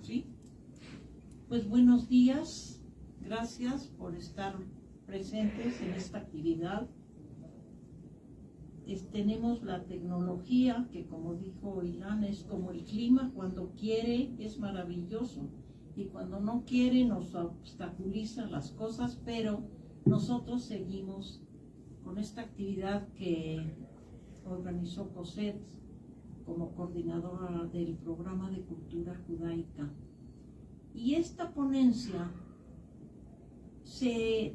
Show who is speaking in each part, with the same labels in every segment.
Speaker 1: Sí. Pues buenos días, gracias por estar presentes en esta actividad. Tenemos la tecnología que, como dijo Ilan, es como el clima: cuando quiere es maravilloso y cuando no quiere nos obstaculiza las cosas, pero nosotros seguimos con esta actividad que organizó Cosette como coordinadora del programa de cultura judaica. Y esta ponencia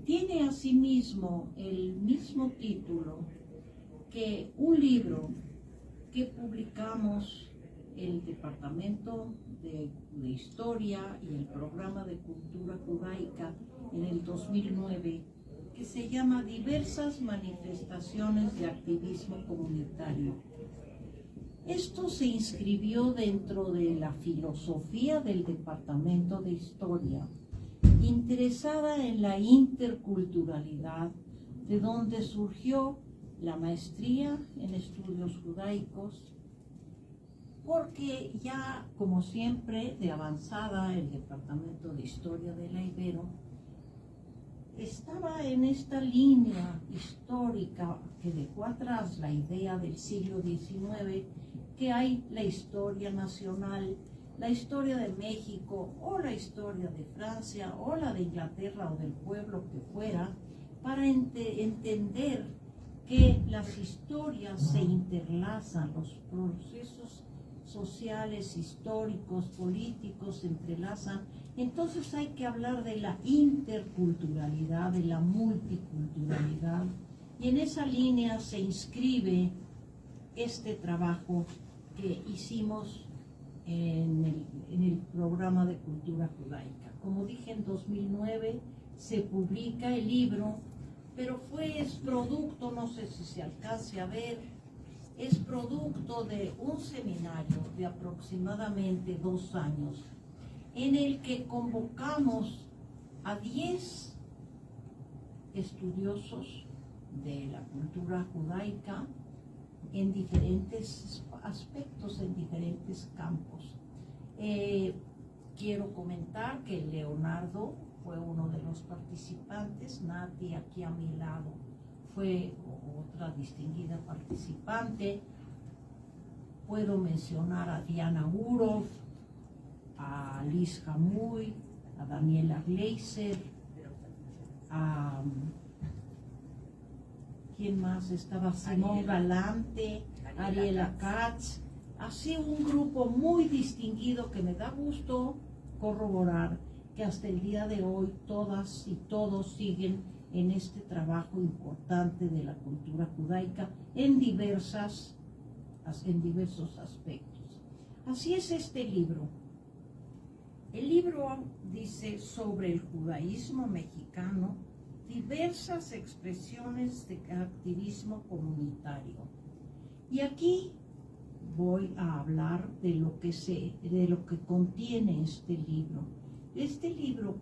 Speaker 1: tiene asimismo el mismo título que un libro que publicamos el Departamento de Historia y el Programa de Cultura Judaica en el 2009, que se llama Diversas manifestaciones de activismo comunitario. Esto se inscribió dentro de la filosofía del Departamento de Historia, interesada en la interculturalidad, de donde surgió la maestría en estudios judaicos, porque ya, como siempre, de avanzada el Departamento de Historia de la Ibero estaba en esta línea histórica que dejó atrás la idea del siglo XIX, que hay la historia nacional, la historia de México o la historia de Francia o la de Inglaterra o del pueblo que fuera, para entender que las historias se interlazan, los procesos sociales, históricos, políticos se entrelazan. Entonces hay que hablar de la interculturalidad, de la multiculturalidad, y en esa línea se inscribe este trabajo que hicimos en el programa de cultura judaica. Como dije, en 2009 se publica el libro, pero es producto, no sé si se alcance a ver, es producto de un seminario de aproximadamente 2 años, en el que convocamos a 10 estudiosos de la cultura judaica en diferentes aspectos, en diferentes campos. Quiero comentar que Leonardo fue uno de los participantes, Nati, aquí a mi lado, fue otra distinguida participante. Puedo mencionar a Diana Urov, a Liz Jamuy, a Daniela Gleiser, a ¿quién más estaba? Simón Galante, Ariela Katz. Así un grupo muy distinguido que me da gusto corroborar que hasta el día de hoy todas y todos siguen en este trabajo importante de la cultura judaica en diversos aspectos. Así es este libro. El libro dice: sobre el judaísmo mexicano, diversas expresiones de activismo comunitario. Y aquí voy a hablar de lo que contiene este libro. Este libro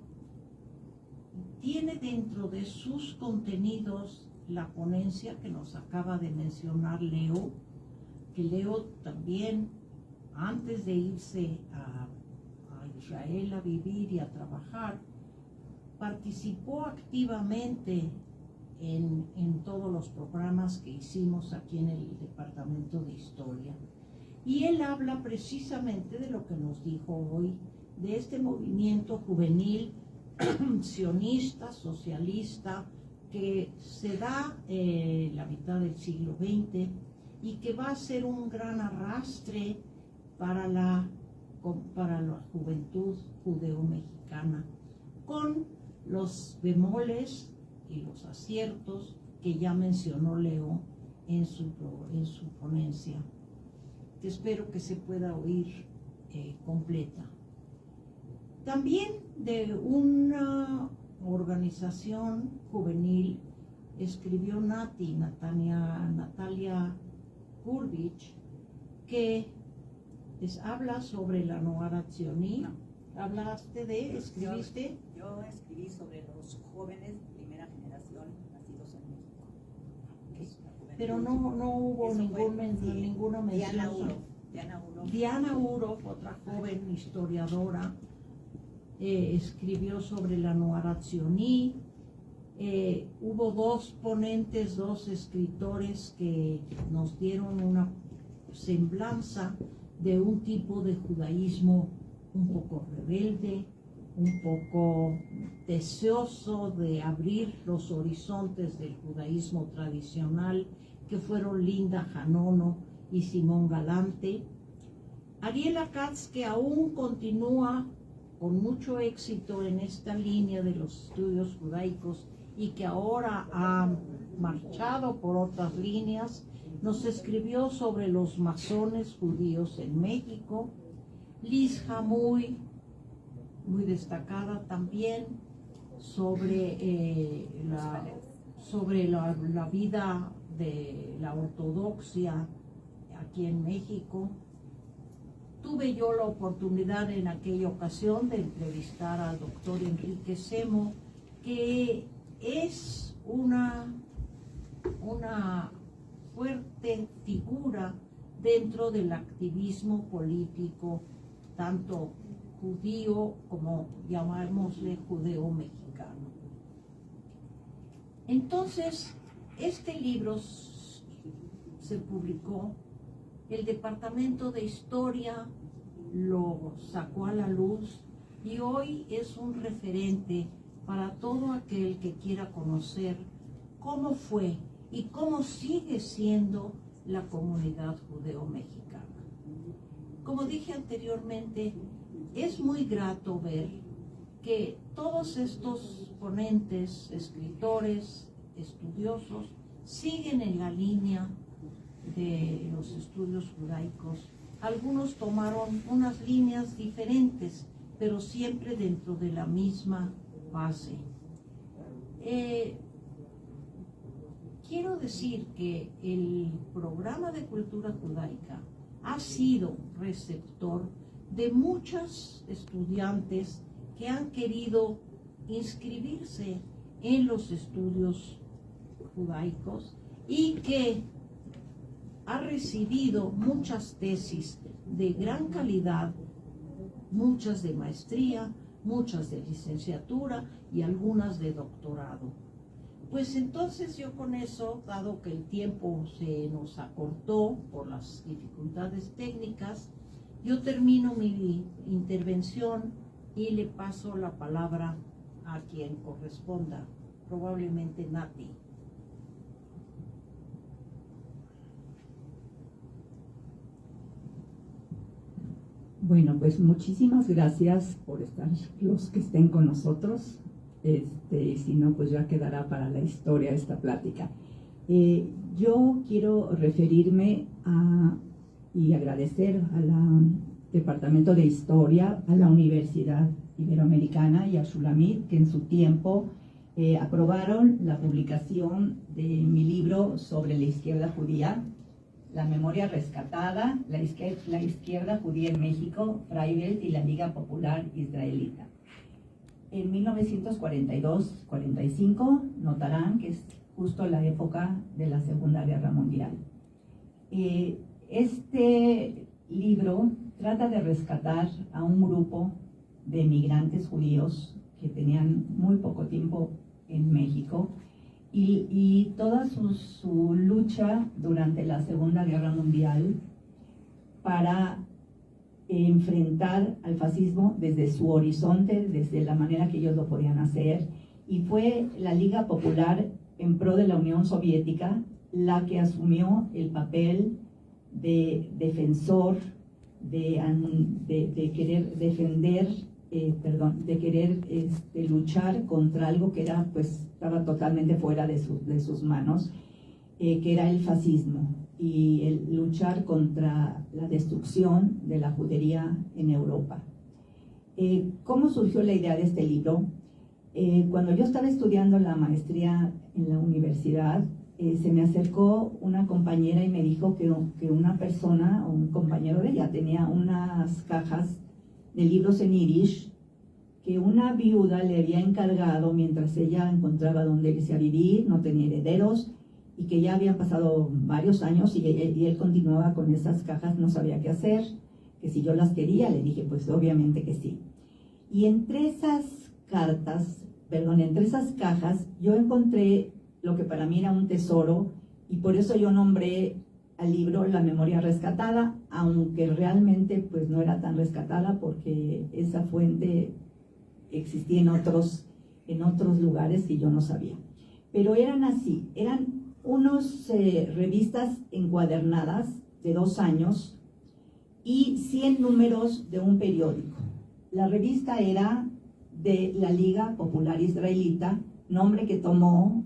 Speaker 1: tiene dentro de sus contenidos la ponencia que nos acaba de mencionar Leo, que Leo también, antes de irse a Israel a vivir y a trabajar, participó activamente en todos los programas que hicimos aquí en el Departamento de Historia. Y él habla precisamente de lo que nos dijo hoy, de este movimiento juvenil sionista, socialista, que se da la mitad del siglo XX y que va a ser un gran arrastre para la juventud judeo-mexicana, con los bemoles y los aciertos que ya mencionó Leo en su ponencia, que espero que se pueda oír completa. También de una organización juvenil escribió Natalia Kurbich, que habla sobre la Noara Tzioni.
Speaker 2: No.
Speaker 1: ¿Escribiste?
Speaker 2: Yo escribí sobre los jóvenes de primera generación nacidos en México.
Speaker 1: Pero no hubo ninguna mención.
Speaker 2: Diana Urov.
Speaker 1: Diana Uroff, otra joven historiadora, escribió sobre la Noara Tzioní. Hubo dos ponentes, dos escritores que nos dieron una semblanza de un tipo de judaísmo un poco rebelde, un poco deseoso de abrir los horizontes del judaísmo tradicional, que fueron Linda Janono y Simón Galante. Ariela Katz, que aún continúa con mucho éxito en esta línea de los estudios judaicos y que ahora ha marchado por otras líneas, nos escribió sobre los masones judíos en México. Liz Hamuy, muy destacada también, sobre la vida de la ortodoxia aquí en México. Tuve yo la oportunidad en aquella ocasión de entrevistar al doctor Enrique Semo, que es una fuerte figura dentro del activismo político, tanto judío como llamémosle judeo-mexicano. Entonces, este libro se publicó, el Departamento de Historia lo sacó a la luz y hoy es un referente para todo aquel que quiera conocer cómo fue y cómo sigue siendo la comunidad judeo-mexicana. Como dije anteriormente, es muy grato ver que todos estos ponentes, escritores, estudiosos, siguen en la línea de los estudios judaicos. Algunos tomaron unas líneas diferentes, pero siempre dentro de la misma base. Quiero decir que el programa de cultura judaica ha sido receptor de muchos estudiantes que han querido inscribirse en los estudios judaicos y que ha recibido muchas tesis de gran calidad, muchas de maestría, muchas de licenciatura y algunas de doctorado. Pues entonces yo con eso, dado que el tiempo se nos acortó por las dificultades técnicas, yo termino mi intervención y le paso la palabra a quien corresponda, probablemente Nati.
Speaker 3: Bueno, pues muchísimas gracias por estar los que estén con nosotros. Si no, pues ya quedará para la historia esta plática. Yo quiero referirme y agradecer al Departamento de Historia, a la Universidad Iberoamericana y a Shulamit, que en su tiempo aprobaron la publicación de mi libro sobre la izquierda judía, La memoria rescatada, la izquierda judía en México, Freiberg y la Liga Popular Israelita. En 1942-45 notarán que es justo la época de la Segunda Guerra Mundial. Este libro trata de rescatar a un grupo de migrantes judíos que tenían muy poco tiempo en México y toda su lucha durante la Segunda Guerra Mundial para enfrentar al fascismo desde su horizonte, desde la manera que ellos lo podían hacer, y fue la Liga Popular en pro de la Unión Soviética la que asumió el papel de defensor, de querer defender, de querer luchar contra algo que era, pues, estaba totalmente fuera de sus manos, que era el fascismo, y el luchar contra la destrucción de la judería en Europa. ¿Cómo surgió la idea de este libro? Cuando yo estaba estudiando la maestría en la universidad, se me acercó una compañera y me dijo que una persona, o un compañero de ella, tenía unas cajas de libros en yiddish que una viuda le había encargado mientras ella encontraba dónde irse a vivir, no tenía herederos, y que ya habían pasado varios años y él continuaba con esas cajas, no sabía qué hacer, que si yo las quería, le dije pues obviamente que sí. Y entre esas entre esas cajas yo encontré lo que para mí era un tesoro, y por eso yo nombré al libro La memoria rescatada, aunque realmente pues no era tan rescatada porque esa fuente existía en otros lugares que yo no sabía. Pero eran así, eran unos revistas encuadernadas de 2 años y 100 números de un periódico. La revista era de la Liga Popular Israelita, nombre que tomó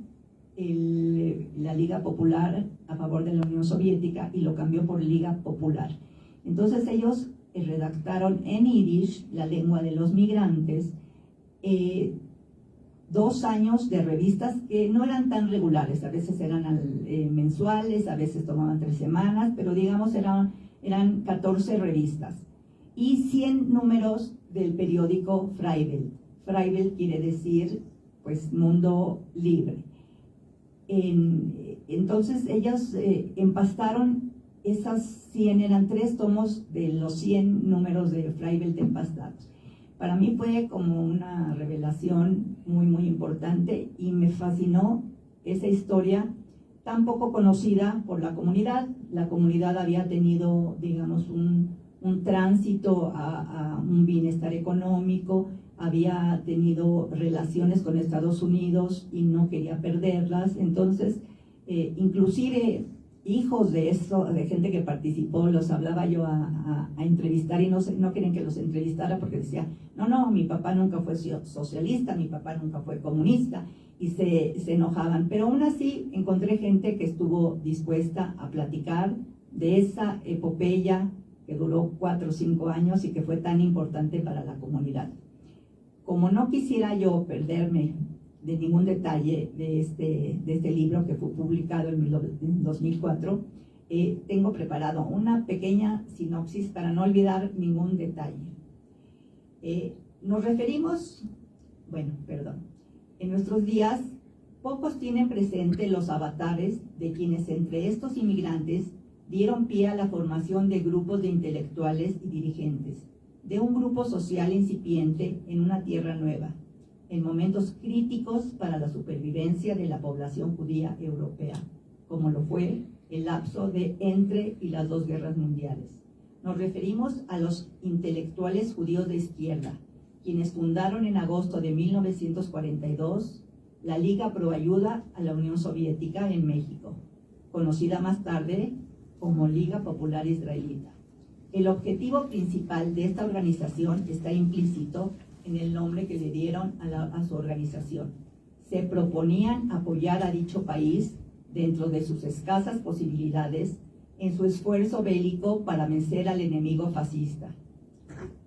Speaker 3: la Liga Popular a favor de la Unión Soviética y lo cambió por Liga Popular. Entonces ellos redactaron en yiddish, la lengua de los migrantes, 2 años de revistas que no eran tan regulares, a veces eran mensuales, a veces tomaban 3 semanas, pero digamos eran 14 revistas y 100 números del periódico Freiwelt. Freiwelt quiere decir pues mundo libre. Entonces ellos empastaron esas 100, eran 3 tomos de los 100 números de Freiwelt empastados. Para mí fue como una revelación muy, muy importante y me fascinó esa historia tan poco conocida por la comunidad. La comunidad había tenido, digamos, un tránsito a un bienestar económico, había tenido relaciones con Estados Unidos y no quería perderlas. Entonces, inclusive hijos de eso, de gente que participó, los hablaba yo a entrevistar y no querían que los entrevistara porque decía, no, mi papá nunca fue socialista, mi papá nunca fue comunista, y se enojaban. Pero aún así encontré gente que estuvo dispuesta a platicar de esa epopeya que duró 4 o 5 años y que fue tan importante para la comunidad. Como no quisiera yo perderme de ningún detalle de este libro que fue publicado en 2004, tengo preparado una pequeña sinopsis para no olvidar ningún detalle. Nos referimos, en nuestros días pocos tienen presente los avatares de quienes entre estos inmigrantes dieron pie a la formación de grupos de intelectuales y dirigentes, de un grupo social incipiente en una tierra nueva, en momentos críticos para la supervivencia de la población judía europea, como lo fue el lapso de entre y las 2 guerras mundiales. Nos referimos a los intelectuales judíos de izquierda, quienes fundaron en agosto de 1942 la Liga Pro Ayuda a la Unión Soviética en México, conocida más tarde como Liga Popular Israelita. El objetivo principal de esta organización está implícito en el nombre que le dieron a su organización. Se proponían apoyar a dicho país dentro de sus escasas posibilidades en su esfuerzo bélico para vencer al enemigo fascista.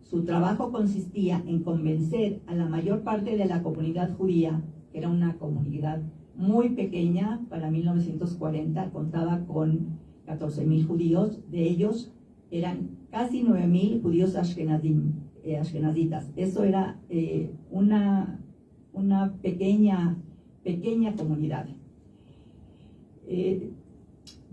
Speaker 3: Su trabajo consistía en convencer a la mayor parte de la comunidad judía, que era una comunidad muy pequeña, para 1940 contaba con 14,000 judíos, de ellos eran casi 9,000 judíos ashkenazitas. Eso era una pequeña comunidad.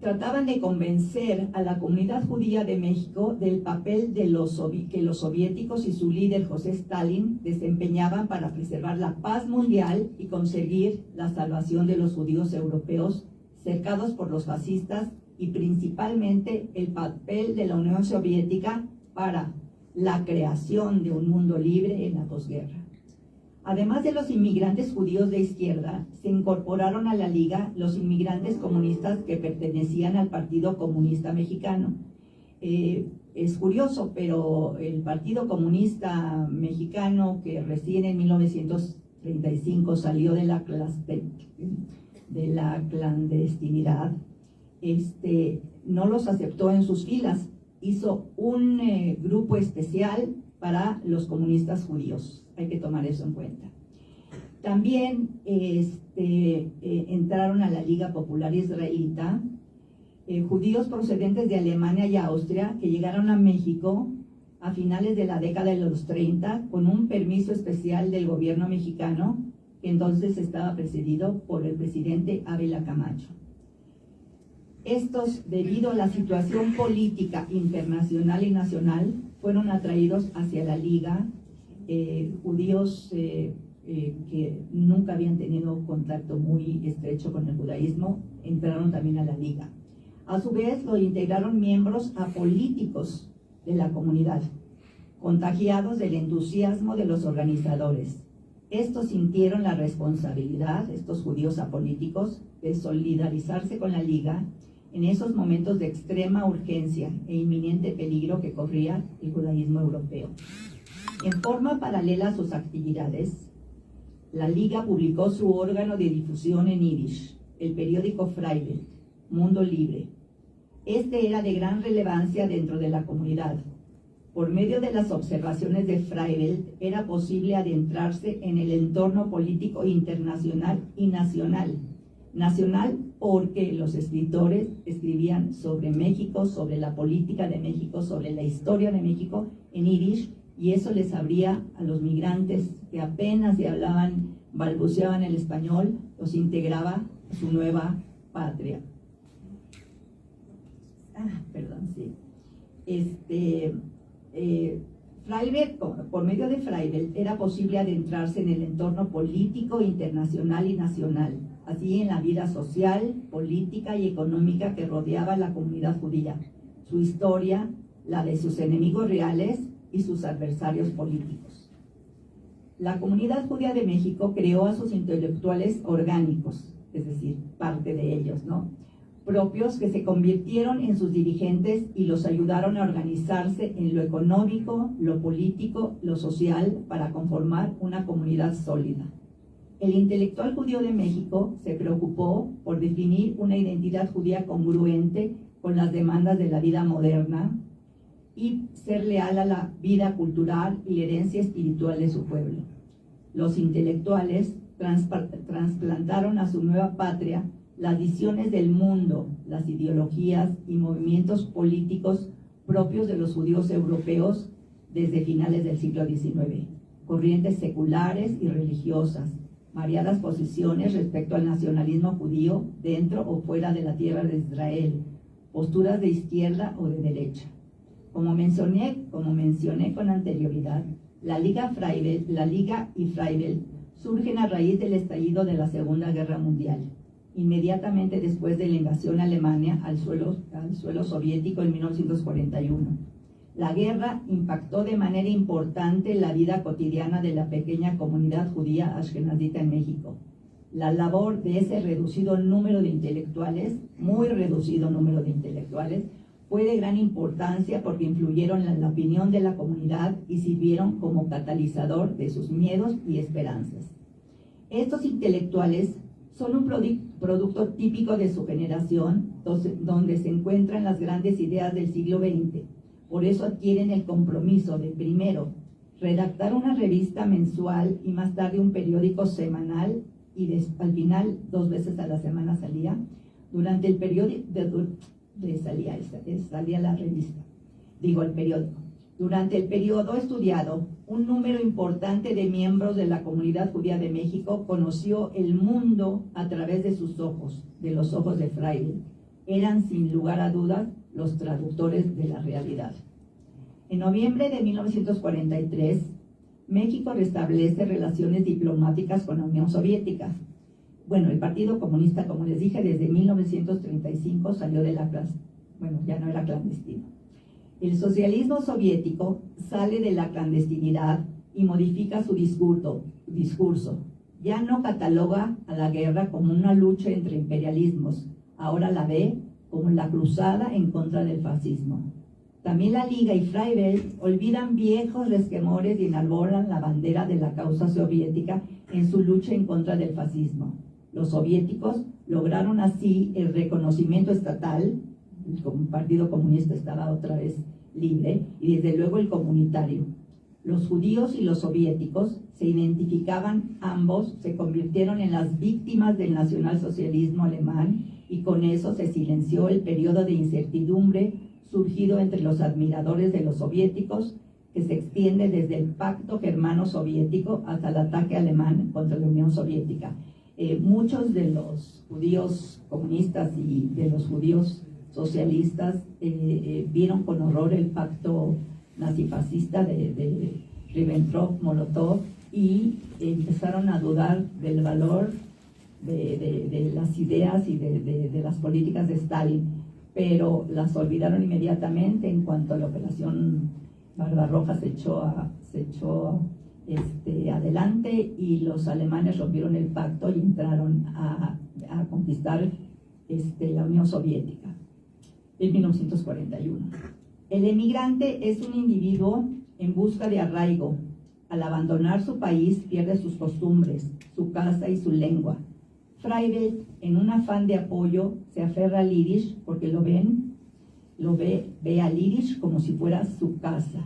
Speaker 3: Trataban de convencer a la comunidad judía de México del papel que los soviéticos y su líder José Stalin desempeñaban para preservar la paz mundial y conseguir la salvación de los judíos europeos cercados por los fascistas, y principalmente el papel de la Unión Soviética para la creación de un mundo libre en la posguerra. Además de los inmigrantes judíos de izquierda, se incorporaron a la Liga los inmigrantes comunistas que pertenecían al Partido Comunista Mexicano. Es curioso, pero el Partido Comunista Mexicano, que recién en 1935 salió de la clandestinidad, no los aceptó en sus filas. Hizo un grupo especial para los comunistas judíos. Hay que tomar eso en cuenta. También entraron a la Liga Popular Israelita judíos procedentes de Alemania y Austria que llegaron a México a finales de la década de los 30 con un permiso especial del gobierno mexicano, que entonces estaba precedido por el presidente Ávila Camacho. Estos, debido a la situación política internacional y nacional, fueron atraídos hacia la Liga. Judíos que nunca habían tenido contacto muy estrecho con el judaísmo entraron también a la Liga. A su vez, lo integraron miembros apolíticos de la comunidad, contagiados del entusiasmo de los organizadores. Estos sintieron la responsabilidad, estos judíos apolíticos, de solidarizarse con la Liga en esos momentos de extrema urgencia e inminente peligro que corría el judaísmo europeo. En forma paralela a sus actividades, la Liga publicó su órgano de difusión en Yiddish, el periódico Freiwelt, Mundo Libre. Este era de gran relevancia dentro de la comunidad. Por medio de las observaciones de Freiwelt era posible adentrarse en el entorno político internacional y nacional. Nacional porque los escritores escribían sobre México, sobre la política de México, sobre la historia de México en Yiddish, y eso les abría a los migrantes que apenas balbuceaban el español, los integraba a su nueva patria. Freiwelt, por medio de Freiwelt, era posible adentrarse en el entorno político, internacional y nacional, así en la vida social, política y económica que rodeaba la comunidad judía, su historia, la de sus enemigos reales y sus adversarios políticos. La comunidad judía de México creó a sus intelectuales orgánicos, es decir, parte de ellos, propios, que se convirtieron en sus dirigentes y los ayudaron a organizarse en lo económico, lo político, lo social, para conformar una comunidad sólida. El intelectual judío de México se preocupó por definir una identidad judía congruente con las demandas de la vida moderna y ser leal a la vida cultural y la herencia espiritual de su pueblo. Los intelectuales trasplantaron a su nueva patria las visiones del mundo, las ideologías y movimientos políticos propios de los judíos europeos desde finales del siglo XIX, corrientes seculares y religiosas, variadas posiciones respecto al nacionalismo judío dentro o fuera de la tierra de Israel, posturas de izquierda o de derecha. Como mencioné con anterioridad, la Liga y Freiwelt surgen a raíz del estallido de la Segunda Guerra Mundial, inmediatamente después de la invasión de Alemania al suelo soviético en 1941. La guerra impactó de manera importante la vida cotidiana de la pequeña comunidad judía ashkenazita en México. La labor de ese reducido número de intelectuales, muy reducido número de intelectuales, fue de gran importancia porque influyeron en la opinión de la comunidad y sirvieron como catalizador de sus miedos y esperanzas. Estos intelectuales son un producto típico de su generación, donde se encuentran las grandes ideas del siglo XX. Por eso adquieren el compromiso de, primero, redactar una revista mensual y más tarde un periódico semanal, y al final 2 veces a la semana salía. Durante el periodo salía la revista, el periódico. Durante el periodo estudiado, un número importante de miembros de la comunidad judía de México conoció el mundo a través de sus ojos, de los ojos de Freiwelt. Eran, sin lugar a dudas, los traductores de la realidad. En noviembre de 1943, México restablece relaciones diplomáticas con la Unión Soviética. El Partido Comunista, como les dije, desde 1935 salió de ya no era clandestino. El socialismo soviético sale de la clandestinidad y modifica su discurso. Ya no cataloga a la guerra como una lucha entre imperialismos, ahora la ve como la cruzada en contra del fascismo. También la Liga y Freiwelt olvidan viejos resquemores y enarbolan la bandera de la causa soviética en su lucha en contra del fascismo. Los soviéticos lograron así el reconocimiento estatal, el Partido Comunista estaba otra vez libre, y desde luego el comunitario. Los judíos y los soviéticos se identificaban, ambos se convirtieron en las víctimas del nacionalsocialismo alemán, y con eso se silenció el periodo de incertidumbre surgido entre los admiradores de los soviéticos, que se extiende desde el pacto germano-soviético hasta el ataque alemán contra la Unión Soviética. Muchos de los judíos comunistas y de los judíos socialistas vieron con horror el pacto nazifascista de Ribbentrop-Molotov y empezaron a dudar del valor de las ideas y de las políticas de Stalin, pero las olvidaron inmediatamente en cuanto la operación Barbarroja se echó adelante y los alemanes rompieron el pacto y entraron a conquistar la Unión Soviética en 1941. El emigrante es un individuo en busca de arraigo. Al abandonar su país pierde sus costumbres, su casa y su lengua. Freire, en un afán de apoyo, se aferra al yiddish porque ve al yiddish como si fuera su casa.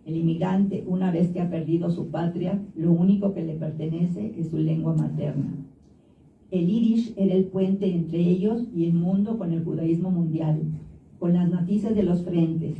Speaker 3: El inmigrante, una vez que ha perdido su patria, lo único que le pertenece es su lengua materna. El yiddish era el puente entre ellos y el mundo con el judaísmo mundial, con las noticias de los frentes,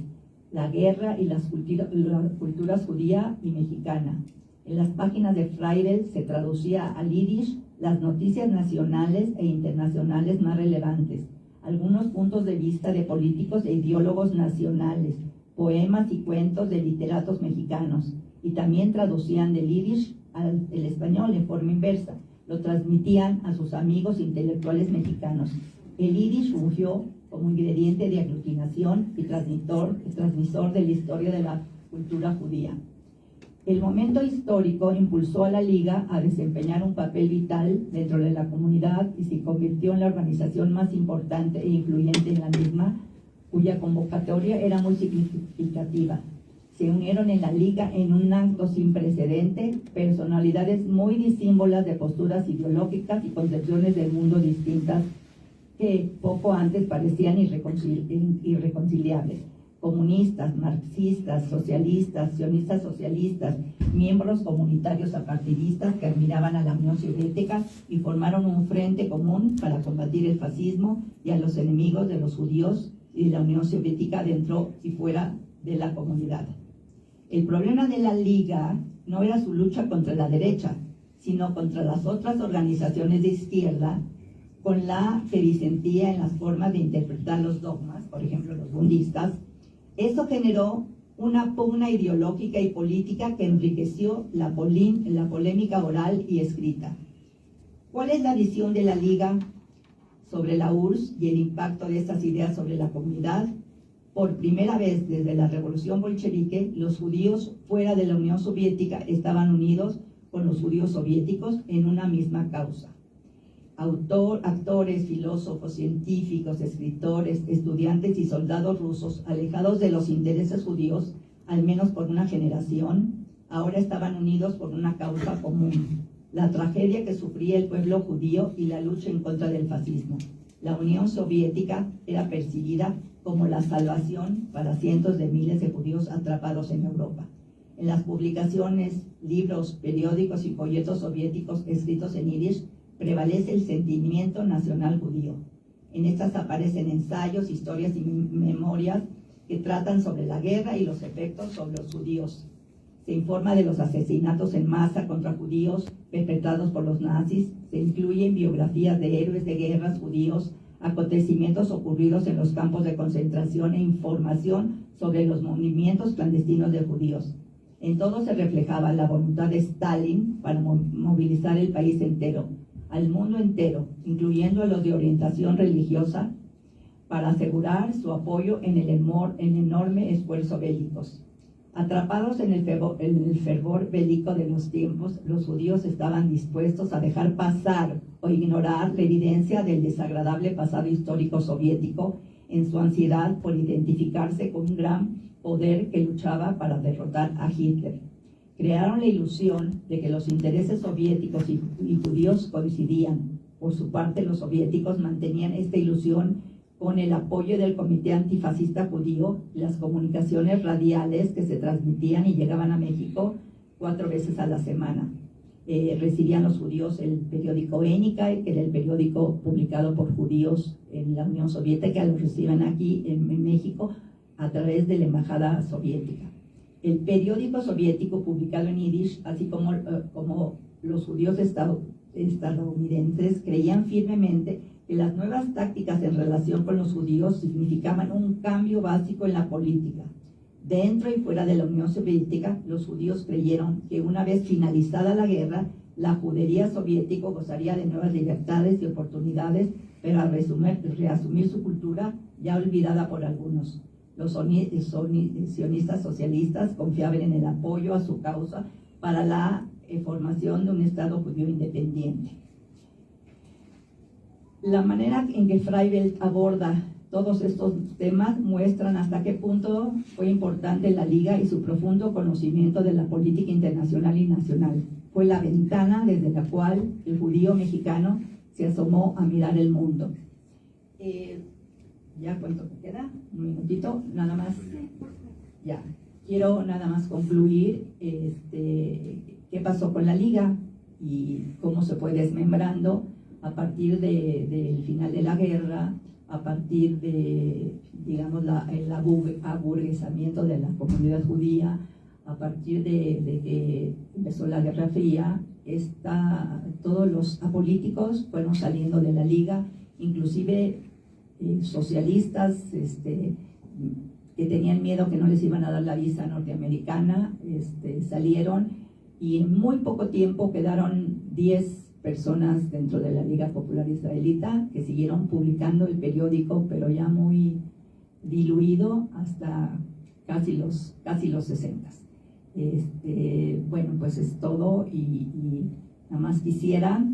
Speaker 3: la guerra y las culturas judía y mexicana. En las páginas de Freire se traducía al yiddish las noticias nacionales e internacionales más relevantes, algunos puntos de vista de políticos e ideólogos nacionales, poemas y cuentos de literatos mexicanos, y también traducían del yiddish al español en forma inversa. Lo transmitían a sus amigos intelectuales mexicanos. El yiddish fungió como ingrediente de aglutinación y transmisor de la historia de la cultura judía. El momento histórico impulsó a la Liga a desempeñar un papel vital dentro de la comunidad y se convirtió en la organización más importante e influyente en la misma, cuya convocatoria era muy significativa. Se unieron en la Liga en un acto sin precedente personalidades muy disímbolas de posturas ideológicas y concepciones del mundo distintas que poco antes parecían irreconciliables. Comunistas, marxistas, socialistas, sionistas socialistas, miembros comunitarios apartidistas que admiraban a la Unión Soviética y formaron un frente común para combatir el fascismo y a los enemigos de los judíos y de la Unión Soviética dentro y fuera de la comunidad. El problema de la Liga no era su lucha contra la derecha, sino contra las otras organizaciones de izquierda con la que disentía en las formas de interpretar los dogmas, por ejemplo los budistas. Eso generó una pugna ideológica y política que enriqueció la polémica oral y escrita. ¿Cuál es la visión de la Liga sobre la URSS y el impacto de estas ideas sobre la comunidad? Por primera vez desde la Revolución Bolchevique, los judíos fuera de la Unión Soviética estaban unidos con los judíos soviéticos en una misma causa. Actores, filósofos, científicos, escritores, estudiantes y soldados rusos, alejados de los intereses judíos, al menos por una generación, ahora estaban unidos por una causa común: la tragedia que sufría el pueblo judío y la lucha en contra del fascismo. La Unión Soviética era percibida como la salvación para cientos de miles de judíos atrapados en Europa. En las publicaciones, libros, periódicos y folletos soviéticos escritos en yiddish, prevalece el sentimiento nacional judío. En estas aparecen ensayos, historias y memorias que tratan sobre la guerra y los efectos sobre los judíos. Se informa de los asesinatos en masa contra judíos perpetrados por los nazis. Se incluyen biografías de héroes de guerras judíos, acontecimientos ocurridos en los campos de concentración e información sobre los movimientos clandestinos de judíos. En todo se reflejaba la voluntad de Stalin para movilizar el país entero, al mundo entero, incluyendo a los de orientación religiosa, para asegurar su apoyo en el enorme esfuerzo bélico. Atrapados en el fervor bélico de los tiempos, los judíos estaban dispuestos a dejar pasar o ignorar la evidencia del desagradable pasado histórico soviético en su ansiedad por identificarse con un gran poder que luchaba para derrotar a Hitler. Crearon la ilusión de que los intereses soviéticos y judíos coincidían. Por su parte, los soviéticos mantenían esta ilusión con el apoyo del Comité Antifascista Judío, las comunicaciones radiales que se transmitían y llegaban a México 4 veces a la semana. Recibían los judíos el periódico Enika, que era el periódico publicado por judíos en la Unión Soviética, lo reciben aquí en México a través de la Embajada Soviética. El periódico soviético publicado en yiddish, así como los judíos estadounidenses creían firmemente que las nuevas tácticas en relación con los judíos significaban un cambio básico en la política. Dentro y fuera de la Unión Soviética, los judíos creyeron que una vez finalizada la guerra, la judería soviética gozaría de nuevas libertades y oportunidades, pero al reasumir su cultura ya olvidada por algunos. Los sionistas socialistas confiaban en el apoyo a su causa para la formación de un Estado judío independiente. La manera en que Freiberg aborda todos estos temas muestran hasta qué punto fue importante la Liga y su profundo conocimiento de la política internacional y nacional. Fue la ventana desde la cual el judío mexicano se asomó a mirar el mundo. ¿Ya cuánto me queda? Un minutito, nada más. Ya. Quiero nada más concluir qué pasó con la Liga y cómo se fue desmembrando a partir del final de la guerra, a partir de, digamos, el aburguesamiento de la comunidad judía, a partir de que empezó la Guerra Fría, todos los apolíticos fueron saliendo de la Liga, inclusive socialistas que tenían miedo que no les iban a dar la visa norteamericana, salieron, y en muy poco tiempo quedaron 10 personas dentro de la Liga Popular Israelita que siguieron publicando el periódico, pero ya muy diluido hasta casi los 60. Bueno, pues es todo, y nada más quisiera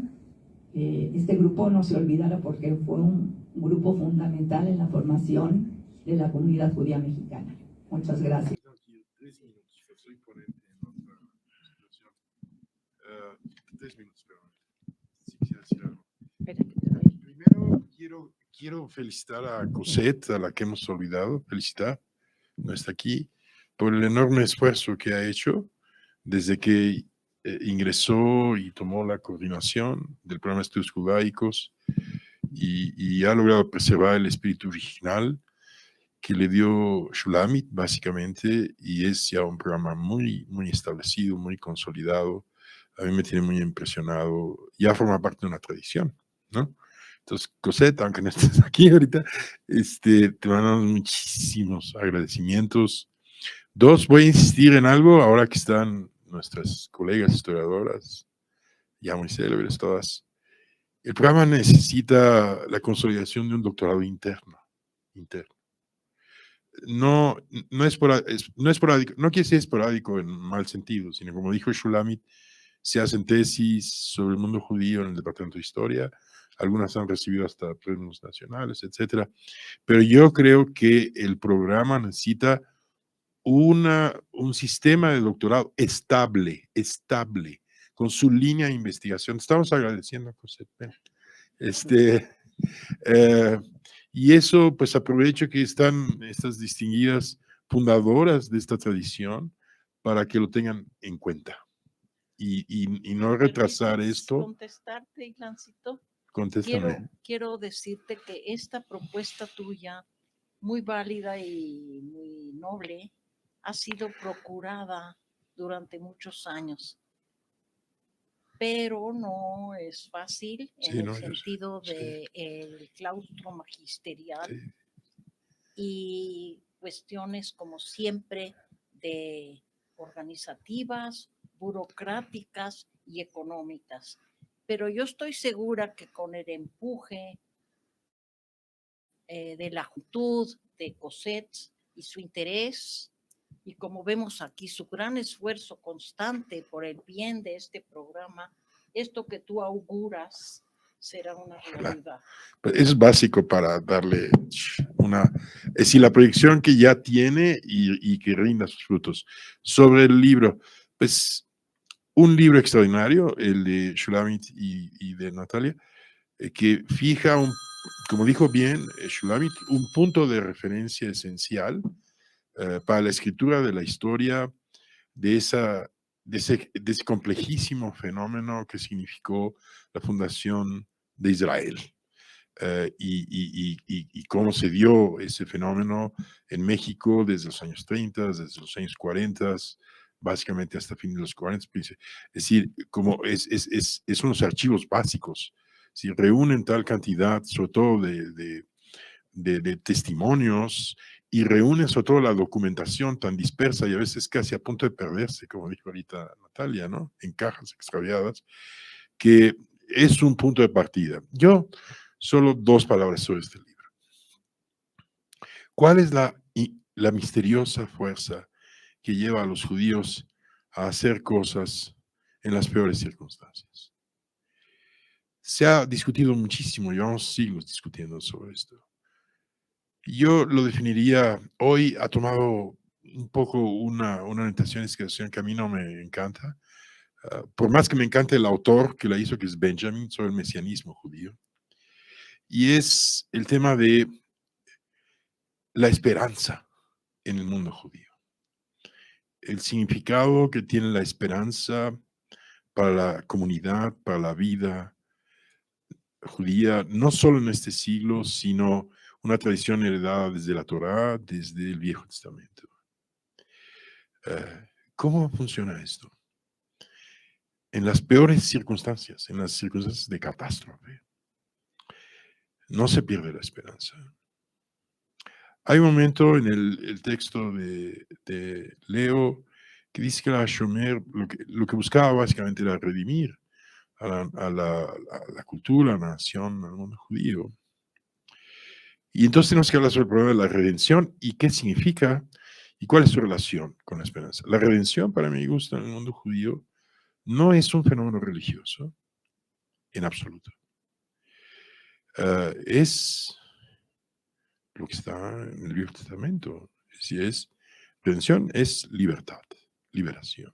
Speaker 3: que este grupo no se olvidara, porque fue un grupo fundamental en la formación de la comunidad judía mexicana. Muchas gracias.
Speaker 4: 3 minutos, soy ponente en otra situación. 3 minutos, pero sí quisiera decir algo. Primero, quiero felicitar a Cosette, a la que hemos olvidado, felicitar, no está aquí, por el enorme esfuerzo que ha hecho desde que ingresó y tomó la coordinación del programa de estudios judaicos, y ha logrado preservar el espíritu original que le dio Shulamit, básicamente, y es ya un programa muy, muy establecido, muy consolidado. A mí me tiene muy impresionado, ya forma parte de una tradición, ¿no? Entonces, Cosette, aunque no estés aquí ahorita, te mandamos muchísimos agradecimientos. 2, voy a insistir en algo, ahora que están nuestras colegas historiadoras, ya muy célebres todas. El programa necesita la consolidación de un doctorado interno. No esporádico, no quiere ser esporádico en mal sentido, sino, como dijo Shulamit, se hacen tesis sobre el mundo judío en el Departamento de Historia, algunas han recibido hasta premios nacionales, etcétera. Pero yo creo que el programa necesita un sistema de doctorado estable, con su línea de investigación. Estamos agradeciendo a Cosette. Y eso, pues aprovecho que están estas distinguidas fundadoras de esta tradición para que lo tengan en cuenta y no retrasar esto.
Speaker 1: Contestarte, Ilancito.
Speaker 4: Contéstame.
Speaker 1: Quiero decirte que esta propuesta tuya, muy válida y muy noble, ha sido procurada durante muchos años, pero no es fácil en el sentido del claustro magisterial y cuestiones, como siempre, de organizativas, burocráticas y económicas. Pero yo estoy segura que con el empuje de la juventud de Cosette y su interés, y como vemos aquí, su gran esfuerzo constante por el bien de este programa, esto que tú auguras será una realidad.
Speaker 4: Es básico para darle es decir, la proyección que ya tiene y que rinda sus frutos. Sobre el libro, pues un libro extraordinario, el de Shulamit y de Natalia, que fija, como dijo bien Shulamit, un punto de referencia esencial para la escritura de la historia de ese complejísimo fenómeno que significó la fundación de Israel. Y cómo se dio ese fenómeno en México desde los años 30, desde los años 40, básicamente hasta fin de los 40. Es decir, como son los archivos básicos. Si reúnen tal cantidad, sobre todo de testimonios, y reúnen sobre todo la documentación tan dispersa y a veces casi a punto de perderse, como dijo ahorita Natalia, ¿no? En cajas extraviadas, que es un punto de partida. Yo, solo 2 palabras sobre este libro. ¿Cuál es la misteriosa fuerza que lleva a los judíos a hacer cosas en las peores circunstancias? Se ha discutido muchísimo, llevamos siglos discutiendo sobre esto. Yo lo definiría, hoy ha tomado un poco una orientación que a mí no me encanta, por más que me encante el autor que la hizo, que es Benjamin, sobre el mesianismo judío, y es el tema de la esperanza en el mundo judío. El significado que tiene la esperanza para la comunidad, para la vida judía, no solo en este siglo, sino una tradición heredada desde la Torá, desde el Viejo Testamento. ¿Cómo funciona esto? En las peores circunstancias, en las circunstancias de catástrofe, no se pierde la esperanza. Hay un momento en el texto de Leo que dice que la Shomer lo que buscaba básicamente era redimir a la cultura, a la nación, al mundo judío. Y entonces tenemos que hablar sobre el problema de la redención y qué significa y cuál es su relación con la esperanza. La redención, para mi gusto, en el mundo judío, no es un fenómeno religioso en absoluto. Es lo que está en el Viejo Testamento. Si es redención, es libertad, liberación.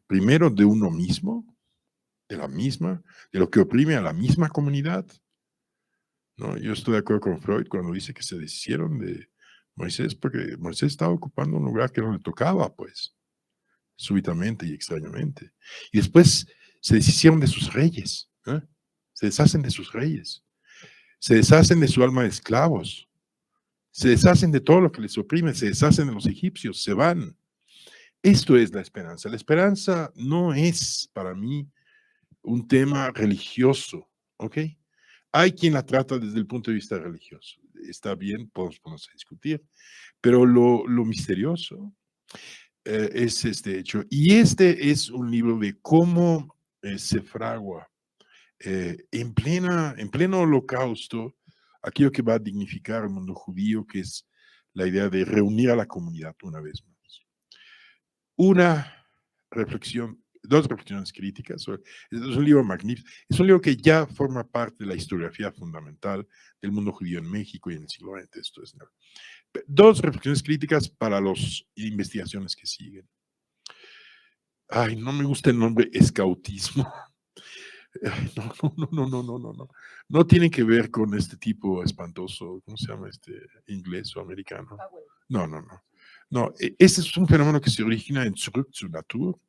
Speaker 4: Primero de uno mismo, de lo que oprime a la misma comunidad. ¿No? Yo estoy de acuerdo con Freud cuando dice que se deshicieron de Moisés porque Moisés estaba ocupando un lugar que no le tocaba, pues, súbitamente y extrañamente. Y después se deshicieron de sus reyes, ¿eh? Se deshacen de sus reyes, se deshacen de su alma de esclavos, se deshacen de todo lo que les oprime, se deshacen de los egipcios, se van. Esto es la esperanza. La esperanza no es para mí un tema religioso, ¿ok? Hay quien la trata desde el punto de vista religioso. Está bien, podemos ponernos a discutir, pero lo misterioso es este hecho. Y este es un libro de cómo se fragua en pleno holocausto aquello que va a dignificar al mundo judío, que es la idea de reunir a la comunidad una vez más. Dos reflexiones críticas. Es un libro magnífico. Es un libro que ya forma parte de la historiografía fundamental del mundo judío en México y en el siglo XX. Esto es, dos reflexiones críticas para las investigaciones que siguen. Ay, no me gusta el nombre escautismo. Ay, no. No tiene que ver con este tipo espantoso, ¿cómo se llama este inglés o americano? No. No, este es un fenómeno que se origina en Zurück zur Natur,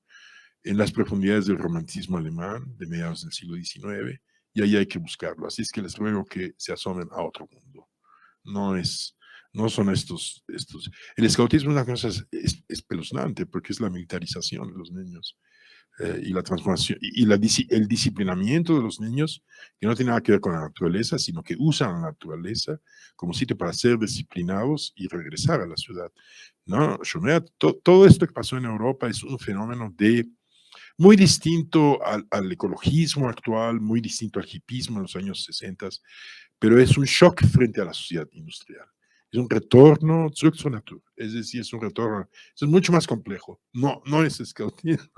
Speaker 4: en las profundidades del romanticismo alemán de mediados del siglo XIX, y ahí hay que buscarlo. Así es que les ruego que se asomen a otro mundo. No son estos. El escautismo es una cosa espeluznante porque es la militarización de los niños y la transformación y el disciplinamiento de los niños, que no tiene nada que ver con la naturaleza, sino que usan la naturaleza como sitio para ser disciplinados y regresar a la ciudad. ¿No? Todo esto que pasó en Europa es un fenómeno muy distinto al ecologismo actual, muy distinto al hipismo en los años 60, pero es un shock frente a la sociedad industrial. Es un retorno zurück zur Natur, es decir, es un retorno, es mucho más complejo, no es escautismo,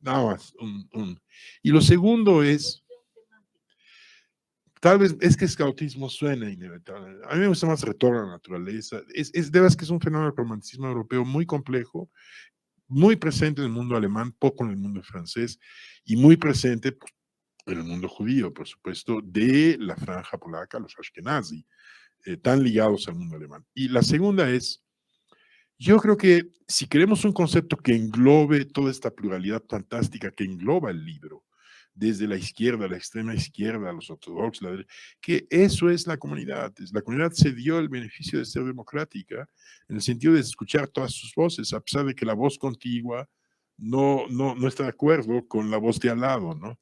Speaker 4: nada más. Y lo segundo es, tal vez es que escautismo suena inevitable, a mí me gusta más retorno a la naturaleza, de verdad que es un fenómeno del romanticismo europeo muy complejo, muy presente en el mundo alemán, poco en el mundo francés, y muy presente pues, en el mundo judío, por supuesto, de la franja polaca, los Ashkenazi, tan ligados al mundo alemán. Y la segunda es, yo creo que si queremos un concepto que englobe toda esta pluralidad fantástica que engloba el libro, desde la izquierda, la extrema izquierda, los ortodoxos, que eso es la comunidad. La comunidad se dio el beneficio de ser democrática en el sentido de escuchar todas sus voces, a pesar de que la voz contigua no está de acuerdo con la voz de al lado, ¿no?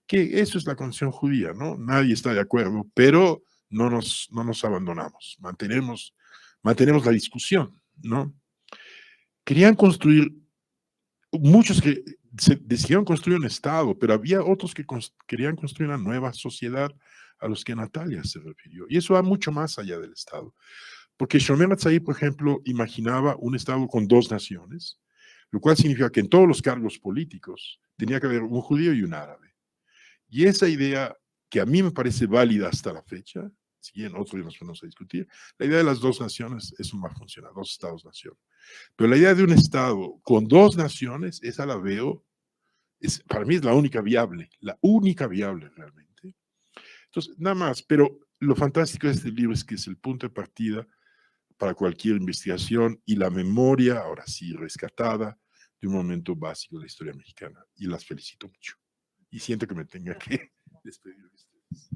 Speaker 4: Que eso es la condición judía, ¿no? Nadie está de acuerdo, pero no nos abandonamos, mantenemos la discusión, ¿no? Querían construir, muchos que decidieron construir un Estado, pero había otros que querían construir una nueva sociedad a los que Natalia se refirió. Y eso va mucho más allá del Estado. Porque Shomer Hatzair, por ejemplo, imaginaba un Estado con 2 naciones, lo cual significa que en todos los cargos políticos tenía que haber un judío y un árabe. Y esa idea, que a mí me parece válida hasta la fecha, si bien otro día nos ponemos a discutir, la idea de las 2 naciones, eso no va a funcionar, 2 estados-nación. Pero la idea de un Estado con 2 naciones, esa la veo, para mí es la única viable realmente. Entonces, nada más, pero lo fantástico de este libro es que es el punto de partida para cualquier investigación y la memoria, ahora sí, rescatada de un momento básico de la historia mexicana. Y las felicito mucho. Y siento que me tenga que despedir de ustedes.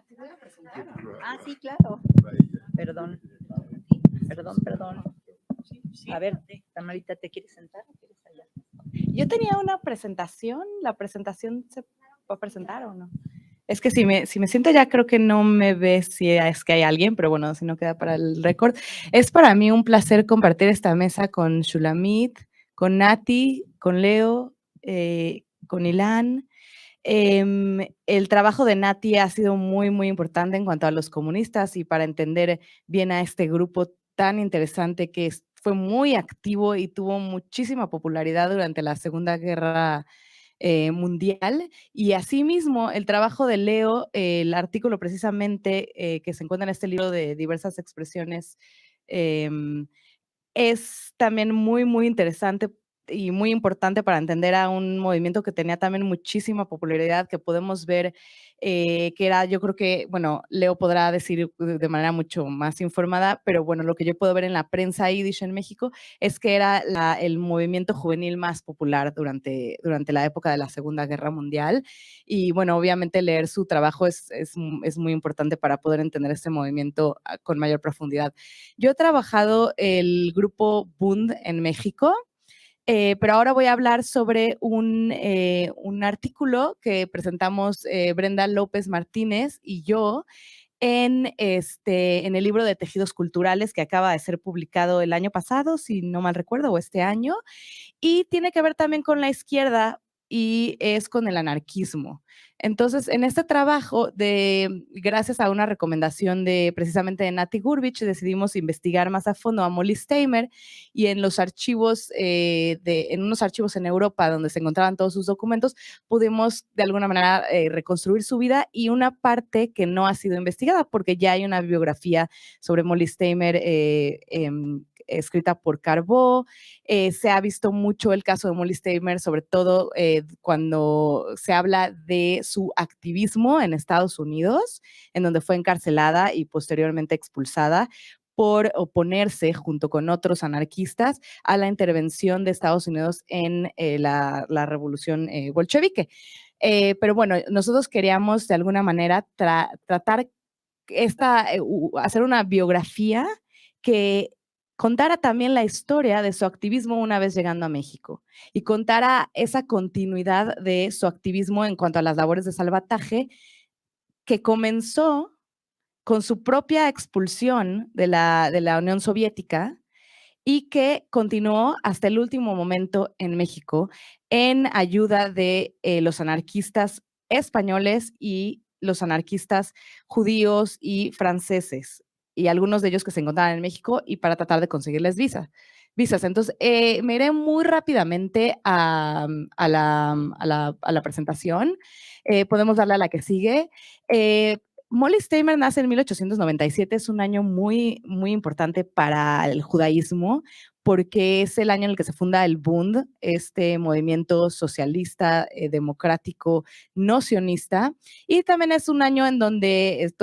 Speaker 2: ¿Te voy a presentar? Ah, sí, claro. Perdón. A ver, Tamarita, ¿te quieres sentar o quieres allá? Yo tenía una presentación. ¿La presentación se va a presentar o no? Es que si me siento ya creo que no me ve si es que hay alguien, pero bueno, si no queda para el récord. Es para mí un placer compartir esta mesa con Shulamit, con Nati, con Leo, con Ilan. El trabajo de Nati ha sido muy, muy importante en cuanto a los comunistas y para entender bien a este grupo tan interesante que fue muy activo y tuvo muchísima popularidad durante la Segunda Guerra Mundial. Y asimismo, el trabajo de Leo, el artículo precisamente que se encuentra en este libro de diversas expresiones, es también muy, muy interesante y muy importante para entender a un movimiento que tenía también muchísima popularidad, que podemos ver que era, yo creo que, bueno, Leo podrá decir de manera mucho más informada, pero bueno, lo que yo puedo ver en la prensa yiddish en México es que era el movimiento juvenil más popular durante la época de la Segunda Guerra Mundial. Y bueno, obviamente leer su trabajo es muy importante para poder entender este movimiento con mayor profundidad. Yo he trabajado el grupo Bund en México, pero ahora voy a hablar sobre un artículo que presentamos Brenda López Martínez y yo en el libro de Tejidos Culturales que acaba de ser publicado el año pasado, si no mal recuerdo, o este año, y tiene que ver también con la izquierda y es con el anarquismo. Entonces, en este trabajo, gracias a una recomendación precisamente de Nati Gurbich, decidimos investigar más a fondo a Molly Steimer y en los archivos, en unos archivos en Europa donde se encontraban todos sus documentos, pudimos de alguna manera reconstruir su vida y una parte que no ha sido investigada porque ya hay una biografía sobre Molly Steimer escrita por Carbó. Se ha visto mucho el caso de Molly Steimer, sobre todo cuando se habla de su activismo en Estados Unidos, en donde fue encarcelada y posteriormente expulsada por oponerse junto con otros anarquistas a la intervención de Estados Unidos en la revolución bolchevique. Pero bueno, nosotros queríamos de alguna manera tratar hacer una biografía que contara también la historia de su activismo una vez llegando a México y contara esa continuidad de su activismo en cuanto a las labores de salvataje que comenzó con su propia expulsión de la Unión Soviética y que continuó hasta el último momento en México en ayuda de los anarquistas españoles y los anarquistas judíos y franceses, y algunos de ellos que se encontraban en México y para tratar de conseguirles visas. Entonces, me iré muy rápidamente a la presentación. Podemos darle a la que sigue. Molly Steimer nace en 1897, es un año muy, muy importante para el judaísmo porque es el año en el que se funda el Bund, este movimiento socialista, democrático, no sionista, y también es un año en donde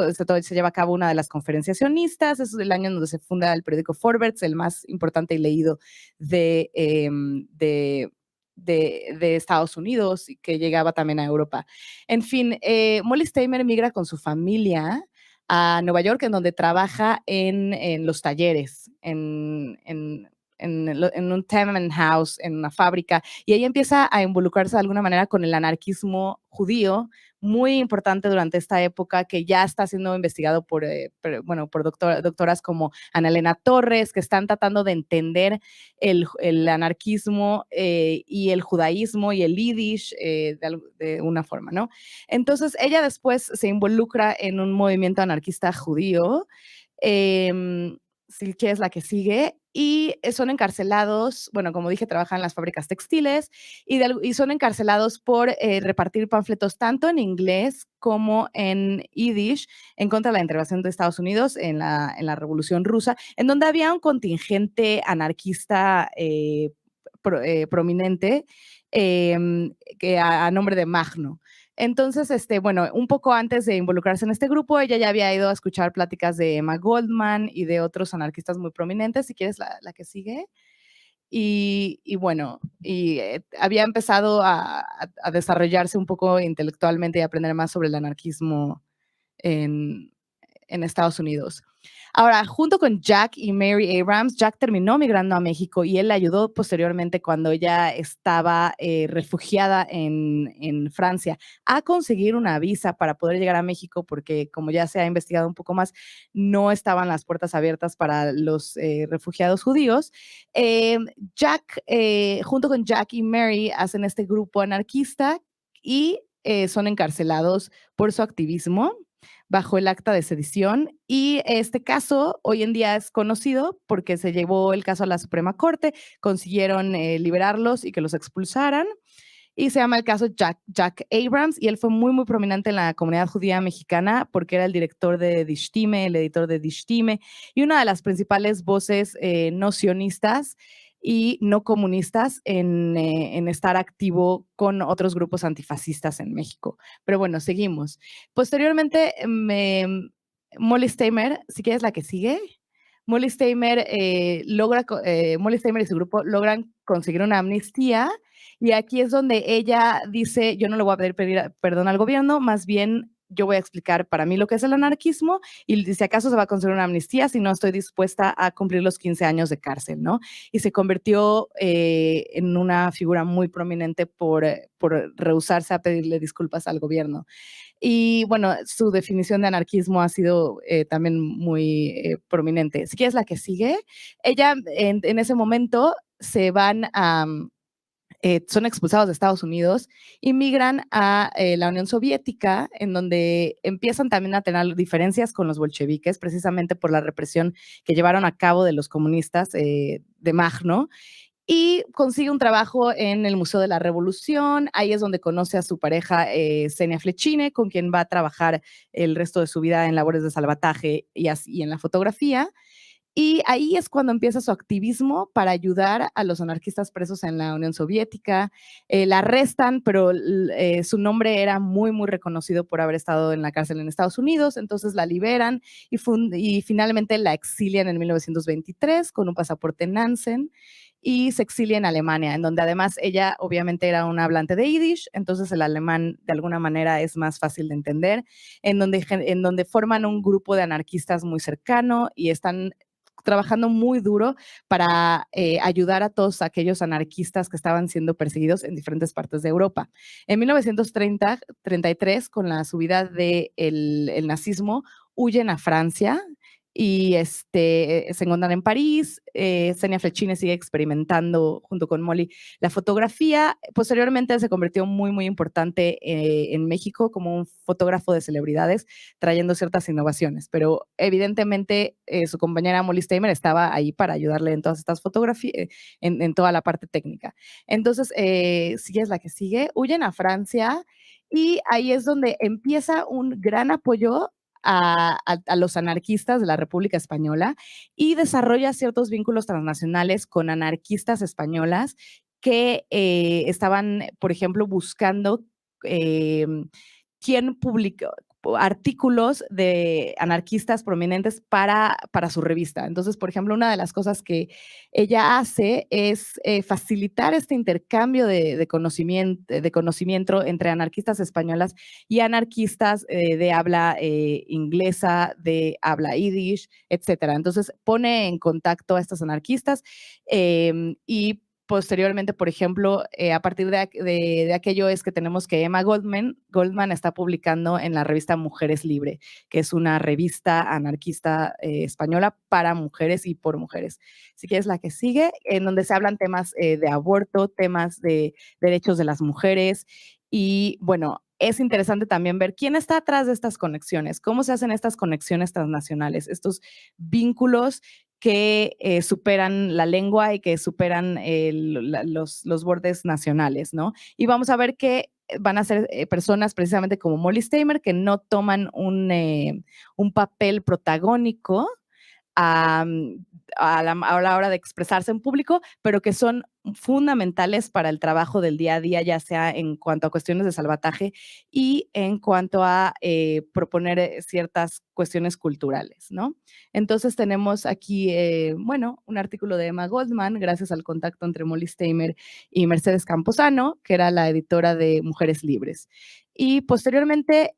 Speaker 2: se lleva a cabo una de las conferencias sionistas, es el año en donde se funda el periódico Vorwärts, el más importante y leído de Estados Unidos y que llegaba también a Europa. En fin, Molly Steimer migra con su familia a Nueva York, en donde trabaja en los talleres, en en un tenement house, en una fábrica, y ella empieza a involucrarse de alguna manera con el anarquismo judío, muy importante durante esta época, que ya está siendo investigado por doctoras como Ana Elena Torres, que están tratando de entender el anarquismo y el judaísmo y el yiddish de una forma, ¿no? Entonces, ella después se involucra en un movimiento anarquista judío, si quieres la que sigue, y son encarcelados, bueno, como dije, trabajan en las fábricas textiles y son encarcelados por repartir panfletos tanto en inglés como en yiddish en contra de la intervención de Estados Unidos en la Revolución Rusa, en donde había un contingente anarquista prominente que a nombre de Magno. Entonces, bueno, un poco antes de involucrarse en este grupo, ella ya había ido a escuchar pláticas de Emma Goldman y de otros anarquistas muy prominentes. Si quieres, la que sigue. Y bueno, había empezado a desarrollarse un poco intelectualmente y aprender más sobre el anarquismo en Estados Unidos. Ahora, junto con Jack y Mary Abrams, Jack terminó migrando a México y él le ayudó posteriormente cuando ella estaba refugiada en Francia a conseguir una visa para poder llegar a México porque, como ya se ha investigado un poco más, no estaban las puertas abiertas para los refugiados judíos. Jack, junto con Jack y Mary, hacen este grupo anarquista y son encarcelados por su activismo bajo el acta de sedición, y este caso hoy en día es conocido porque se llevó el caso a la Suprema Corte, consiguieron liberarlos y que los expulsaran, y se llama el caso Jack Abrams, y él fue muy, muy prominente en la comunidad judía mexicana porque era el director de Dishtime, el editor de Dishtime, y una de las principales voces no sionistas y no comunistas en estar activo con otros grupos antifascistas en México. Pero bueno, seguimos. Posteriormente, Molly Steimer, si quieres la que sigue, Molly Steimer y su grupo logran conseguir una amnistía, y aquí es donde ella dice, yo no le voy a pedir perdón al gobierno, más bien yo voy a explicar para mí lo que es el anarquismo, y si acaso se va a conceder una amnistía si no estoy dispuesta a cumplir los 15 años de cárcel, ¿no? Y se convirtió en una figura muy prominente por rehusarse a pedirle disculpas al gobierno. Y bueno, su definición de anarquismo ha sido también muy prominente. Si quieres la que sigue, ella en ese momento se van a... son expulsados de Estados Unidos y migran a la Unión Soviética, en donde empiezan también a tener diferencias con los bolcheviques, precisamente por la represión que llevaron a cabo de los comunistas de Magno, y consigue un trabajo en el Museo de la Revolución. Ahí es donde conoce a su pareja Xenia Fletchine, con quien va a trabajar el resto de su vida en labores de salvataje y en la fotografía. Y ahí es cuando empieza su activismo para ayudar a los anarquistas presos en la Unión Soviética. La arrestan, pero su nombre era muy, muy reconocido por haber estado en la cárcel en Estados Unidos, entonces la liberan y finalmente la exilian en 1923 con un pasaporte Nansen, y se exilia en Alemania, en donde además ella obviamente era una hablante de Yiddish, entonces el alemán de alguna manera es más fácil de entender, en donde forman un grupo de anarquistas muy cercano y están trabajando muy duro para ayudar a todos aquellos anarquistas que estaban siendo perseguidos en diferentes partes de Europa. En 1933, con la subida del nazismo, huyen a Francia y se encuentran en París. Xenia Fletchine sigue experimentando junto con Molly la fotografía. Posteriormente se convirtió muy, muy importante en México como un fotógrafo de celebridades, trayendo ciertas innovaciones, pero evidentemente su compañera Molly Steimer estaba ahí para ayudarle en todas estas fotografías, en toda la parte técnica. Entonces, sigue es la que sigue, huyen a Francia, y ahí es donde empieza un gran apoyo a los anarquistas de la República Española, y desarrolla ciertos vínculos transnacionales con anarquistas españolas que estaban, por ejemplo, buscando quién artículos de anarquistas prominentes para su revista. Entonces, por ejemplo, una de las cosas que ella hace es facilitar este intercambio de conocimiento entre anarquistas españolas y anarquistas de habla inglesa, de habla yiddish, etcétera. Entonces, pone en contacto a estos anarquistas y posteriormente, por ejemplo, a partir de aquello es que tenemos que Emma Goldman está publicando en la revista Mujeres Libre, que es una revista anarquista española para mujeres y por mujeres. Si quieres la que sigue, en donde se hablan temas de aborto, temas de derechos de las mujeres y bueno, es interesante también ver quién está atrás de estas conexiones, cómo se hacen estas conexiones transnacionales, estos vínculos que superan la lengua y que superan los bordes nacionales, ¿no? Y vamos a ver que van a ser personas precisamente como Molly Steimer que no toman un papel protagónico a la hora de expresarse en público, pero que son fundamentales para el trabajo del día a día, ya sea en cuanto a cuestiones de salvataje y en cuanto a proponer ciertas cuestiones culturales, ¿no? Entonces tenemos aquí, bueno, un artículo de Emma Goldman, gracias al contacto entre Molly Steimer y Mercedes Camposano, que era la editora de Mujeres Libres. Y posteriormente,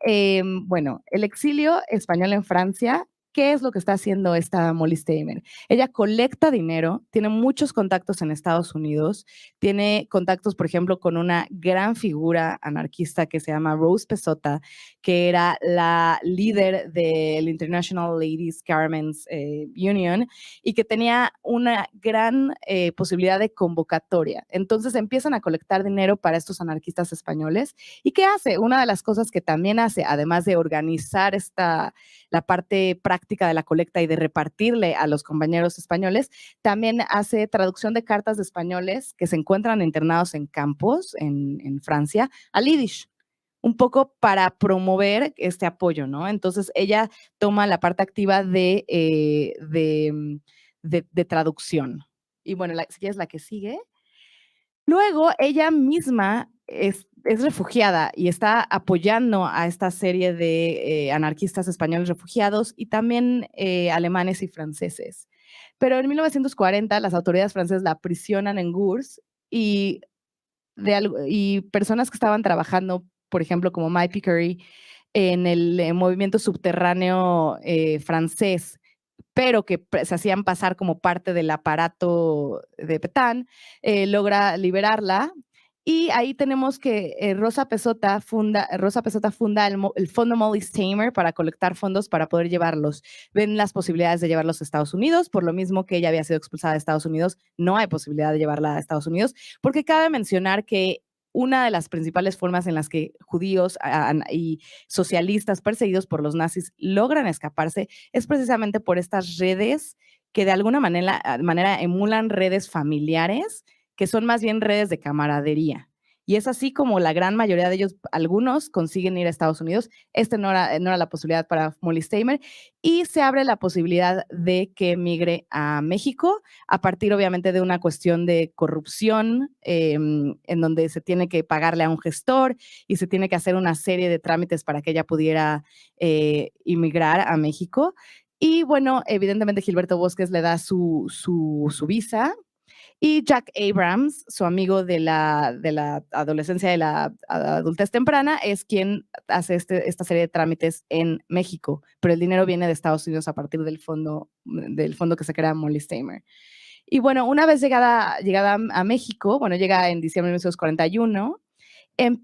Speaker 2: bueno, el exilio español en Francia. ¿Qué es lo que está haciendo esta Molly Steimer? Ella colecta dinero, tiene muchos contactos en Estados Unidos, tiene contactos, por ejemplo, con una gran figura anarquista que se llama Rose Pessotta, que era la líder del International Ladies Garments Union y que tenía una gran posibilidad de convocatoria. Entonces empiezan a colectar dinero para estos anarquistas españoles. ¿Y qué hace? Una de las cosas que también hace, además de organizar la parte práctica de la colecta y de repartirle a los compañeros españoles, también hace traducción de cartas de españoles que se encuentran internados en campos en Francia al yiddish, un poco para promover este apoyo, ¿no? Entonces ella toma la parte activa de traducción. Y bueno, si es la que sigue. Luego ella misma es refugiada y está apoyando a esta serie de anarquistas españoles refugiados y también alemanes y franceses. Pero en 1940 las autoridades francesas la aprisionan en Gurs y personas que estaban trabajando, por ejemplo, como Mike Picquery, en el movimiento subterráneo francés, pero que se hacían pasar como parte del aparato de Petain, logra liberarla. Y ahí tenemos que Rosa Pessotta funda el Fondo Molly Steimer para colectar fondos para poder llevarlos. Ven las posibilidades de llevarlos a Estados Unidos, por lo mismo que ella había sido expulsada de Estados Unidos, no hay posibilidad de llevarla a Estados Unidos, porque cabe mencionar que una de las principales formas en las que judíos y socialistas perseguidos por los nazis logran escaparse es precisamente por estas redes que de alguna manera emulan redes familiares, que son más bien redes de camaradería. Y es así como la gran mayoría de ellos, algunos consiguen ir a Estados Unidos. No era la posibilidad para Molly Steimer y se abre la posibilidad de que migre a México a partir obviamente de una cuestión de corrupción en donde se tiene que pagarle a un gestor y se tiene que hacer una serie de trámites para que ella pudiera inmigrar a México. Y bueno, evidentemente Gilberto Bosques le da su visa. Y Jack Abrams, su amigo de la adolescencia y la adultez temprana, es quien hace esta serie de trámites en México, pero el dinero viene de Estados Unidos a partir del fondo que se crea Molly Steimer. Y bueno, una vez llegada a México, bueno, llega en diciembre de 1941,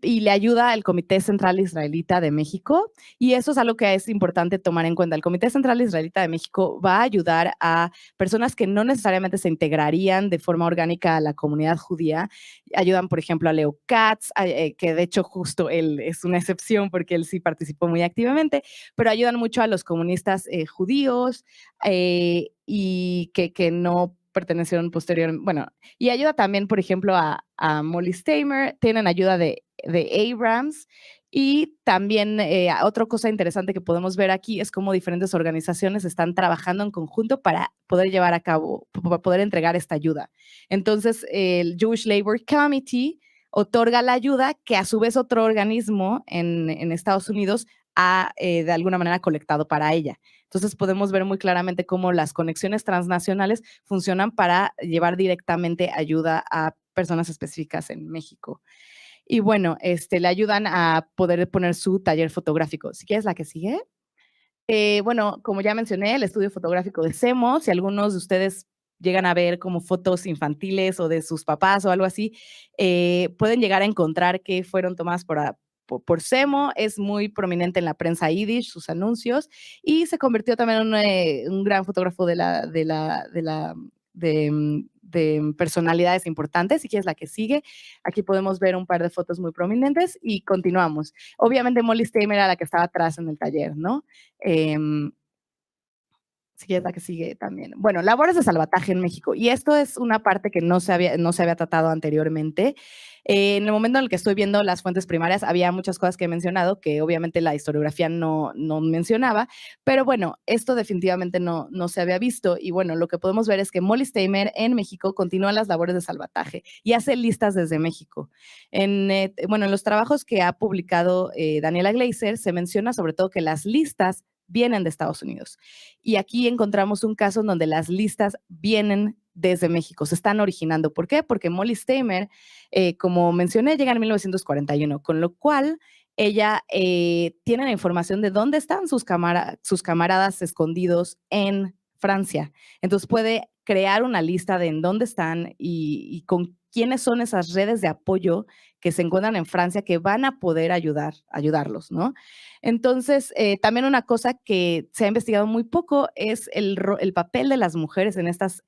Speaker 2: y le ayuda al Comité Central Israelita de México, y eso es algo que es importante tomar en cuenta. El Comité Central Israelita de México va a ayudar a personas que no necesariamente se integrarían de forma orgánica a la comunidad judía. Ayudan, por ejemplo, a Leo Katz, que de hecho justo él es una excepción porque él sí participó muy activamente, pero ayudan mucho a los comunistas judíos y que no pertenecieron posteriormente, bueno, y ayuda también, por ejemplo, a Molly Steimer, tienen ayuda de Abrams, y también otra cosa interesante que podemos ver aquí es cómo diferentes organizaciones están trabajando en conjunto para poder llevar a cabo, para poder entregar esta ayuda. Entonces, el Jewish Labor Committee otorga la ayuda que a su vez otro organismo en Estados Unidos ha de alguna manera colectado para ella. Entonces podemos ver muy claramente cómo las conexiones transnacionales funcionan para llevar directamente ayuda a personas específicas en México. Y bueno, le ayudan a poder poner su taller fotográfico. Si quieres la que sigue. Bueno, como ya mencioné, el estudio fotográfico de SEMO, si algunos de ustedes llegan a ver como fotos infantiles o de sus papás o algo así, pueden llegar a encontrar que fueron tomadas por SEMO, es muy prominente en la prensa yiddish, sus anuncios, y se convirtió también en un gran fotógrafo de personalidades importantes. Si quieres la que sigue, aquí podemos ver un par de fotos muy prominentes y continuamos. Obviamente Molly Steimer era la que estaba atrás en el taller, ¿no? Si quieres la que sigue también. Bueno, labores de salvataje en México. Y esto es una parte que no se había tratado anteriormente. En el momento en el que estoy viendo las fuentes primarias, había muchas cosas que he mencionado que obviamente la historiografía no mencionaba, pero bueno, esto definitivamente no se había visto. Y bueno, lo que podemos ver es que Molly Steimer en México continúa las labores de salvataje y hace listas desde México. En los trabajos que ha publicado Daniela Gleiser, se menciona sobre todo que las listas vienen de Estados Unidos. Y aquí encontramos un caso en donde las listas vienen desde México, se están originando. ¿Por qué? Porque Molly Steimer, como mencioné, llega en 1941, con lo cual ella tiene la información de dónde están sus camaradas escondidos en Francia. Entonces puede crear una lista de en dónde están y con quiénes son esas redes de apoyo que se encuentran en Francia que van a poder ayudarlos, ¿no? Entonces, también una cosa que se ha investigado muy poco es el papel de las mujeres en estas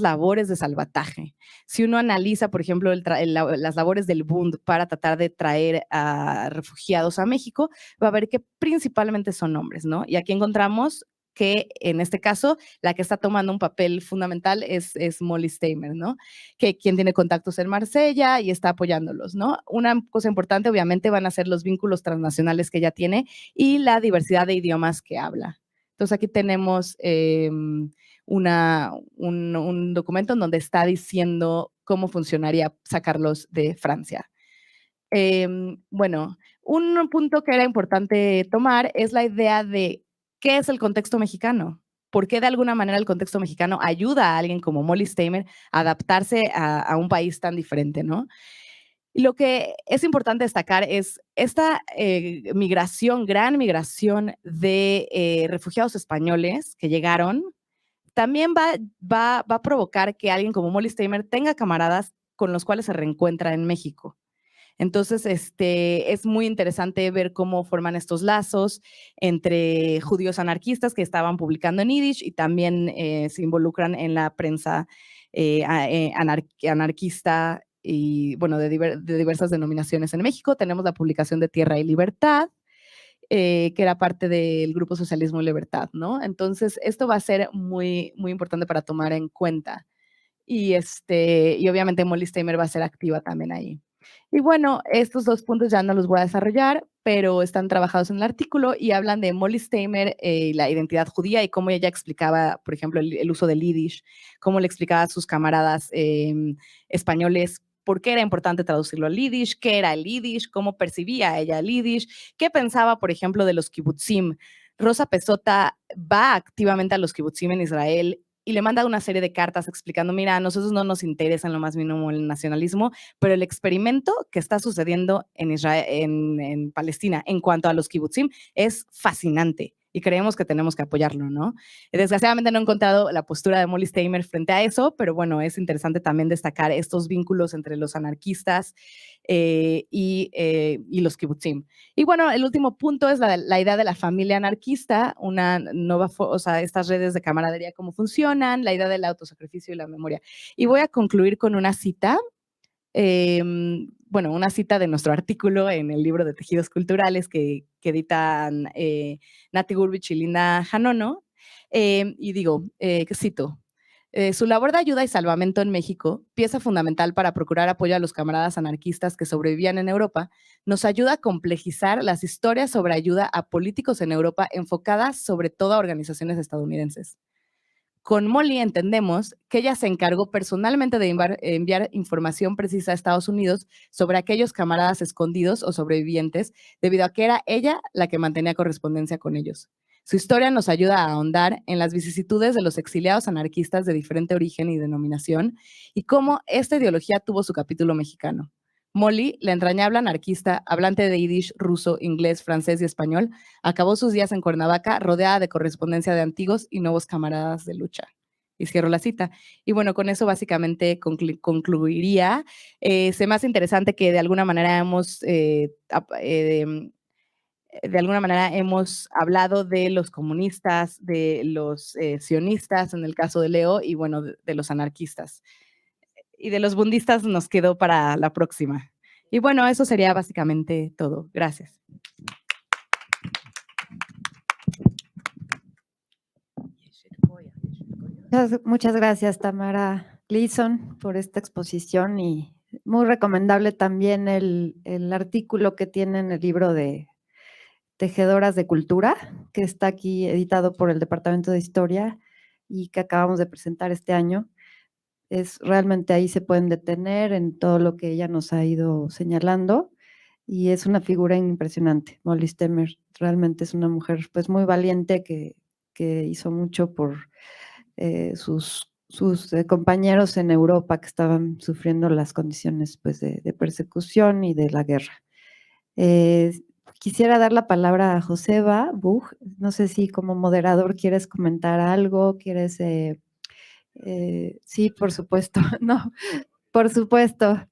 Speaker 2: labores de salvataje. Si uno analiza, por ejemplo, las labores del Bund para tratar de traer a refugiados a México, va a ver que principalmente son hombres, ¿no? Y aquí encontramos que en este caso la que está tomando un papel fundamental es Molly Steimer, ¿no? Que quien tiene contactos en Marsella y está apoyándolos, ¿no? Una cosa importante obviamente van a ser los vínculos transnacionales que ella tiene y la diversidad de idiomas que habla. Entonces aquí tenemos un documento en donde está diciendo cómo funcionaría sacarlos de Francia. Bueno, un punto que era importante tomar es la idea de ¿qué es el contexto mexicano? ¿Por qué de alguna manera el contexto mexicano ayuda a alguien como Molly Steimer a adaptarse a un país tan diferente, ¿no? Y lo que es importante destacar es esta gran migración de refugiados españoles que llegaron, también va a provocar que alguien como Molly Steimer tenga camaradas con los cuales se reencuentra en México. Entonces, es muy interesante ver cómo forman estos lazos entre judíos anarquistas que estaban publicando en yiddish y también se involucran en la prensa anarquista y, bueno, de diversas denominaciones en México. Tenemos la publicación de Tierra y Libertad, que era parte del Grupo Socialismo y Libertad, ¿no? Entonces, esto va a ser muy, muy importante para tomar en cuenta. Y obviamente Molly Steimer va a ser activa también ahí. Y bueno, estos dos puntos ya no los voy a desarrollar, pero están trabajados en el artículo y hablan de Molly Steimer y la identidad judía y cómo ella explicaba, por ejemplo, el uso del yiddish, cómo le explicaba a sus camaradas españoles por qué era importante traducirlo al yiddish, qué era el yiddish, cómo percibía ella el yiddish, qué pensaba, por ejemplo, de los kibutzim. Rosa Pesota va activamente a los kibutzim en Israel y le manda una serie de cartas explicando, mira, a nosotros no nos interesa en lo más mínimo el nacionalismo, pero el experimento que está sucediendo en Israel, en Palestina, en cuanto a los kibutzim, es fascinante y creemos que tenemos que apoyarlo, ¿no? Desgraciadamente no he encontrado la postura de Molly Steimer frente a eso, pero bueno, es interesante también destacar estos vínculos entre los anarquistas y los kibutzim. Y bueno, el último punto es la idea de la familia anarquista, una nueva, o sea, estas redes de camaradería, cómo funcionan, la idea del autosacrificio y la memoria. Y voy a concluir con una cita, bueno, una cita de nuestro artículo en el libro de Tejidos Culturales que editan Nati Gurbich y Linda Janono, y digo, cito, su labor de ayuda y salvamento en México, pieza fundamental para procurar apoyo a los camaradas anarquistas que sobrevivían en Europa, nos ayuda a complejizar las historias sobre ayuda a políticos en Europa enfocadas sobre todo a organizaciones estadounidenses. Con Molly entendemos que ella se encargó personalmente de enviar información precisa a Estados Unidos sobre aquellos camaradas escondidos o sobrevivientes, debido a que era ella la que mantenía correspondencia con ellos. Su historia nos ayuda a ahondar en las vicisitudes de los exiliados anarquistas de diferente origen y denominación y cómo esta ideología tuvo su capítulo mexicano. Molly, la entrañable anarquista, hablante de yiddish, ruso, inglés, francés y español, acabó sus días en Cuernavaca rodeada de correspondencia de antiguos y nuevos camaradas de lucha. Y cierro la cita. Y bueno, con eso básicamente concluiría. Se me hace interesante que de alguna manera hemos hablado de los comunistas, de los sionistas, en el caso de Leo, y bueno, de los anarquistas. Y de los bundistas nos quedó para la próxima. Y bueno, eso sería básicamente todo. Gracias.
Speaker 5: Muchas gracias, Tamara Gleason, por esta exposición y muy recomendable también el artículo que tiene en el libro de Tejedoras de Cultura, que está aquí editado por el Departamento de Historia y que acabamos de presentar este año. Realmente ahí se pueden detener en todo lo que ella nos ha ido señalando y es una figura impresionante. Molly Stemmer realmente es una mujer pues muy valiente que hizo mucho por sus compañeros en Europa que estaban sufriendo las condiciones pues, de persecución y de la guerra. Quisiera dar la palabra a Joseba Buch. No sé si como moderador quieres comentar algo, quieres... sí, por supuesto. No, por supuesto.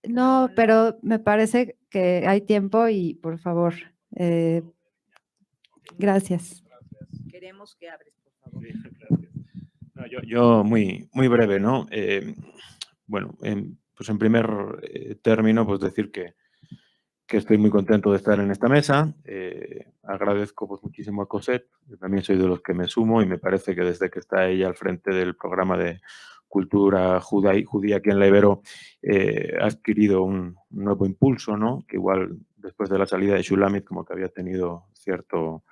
Speaker 5: No, pero me parece que hay tiempo y por favor, gracias.
Speaker 1: Queremos que abres, por favor.
Speaker 6: Sí, gracias. No, yo muy breve, ¿no? Bueno, pues en primer término, pues decir que estoy muy contento de estar en esta mesa. Agradezco pues, muchísimo a Cosette. Yo también soy de los que me sumo y me parece que desde que está ella al frente del programa de cultura judía aquí en la Ibero, ha adquirido un nuevo impulso, ¿no? Que igual después de la salida de Shulamit como que había tenido cierto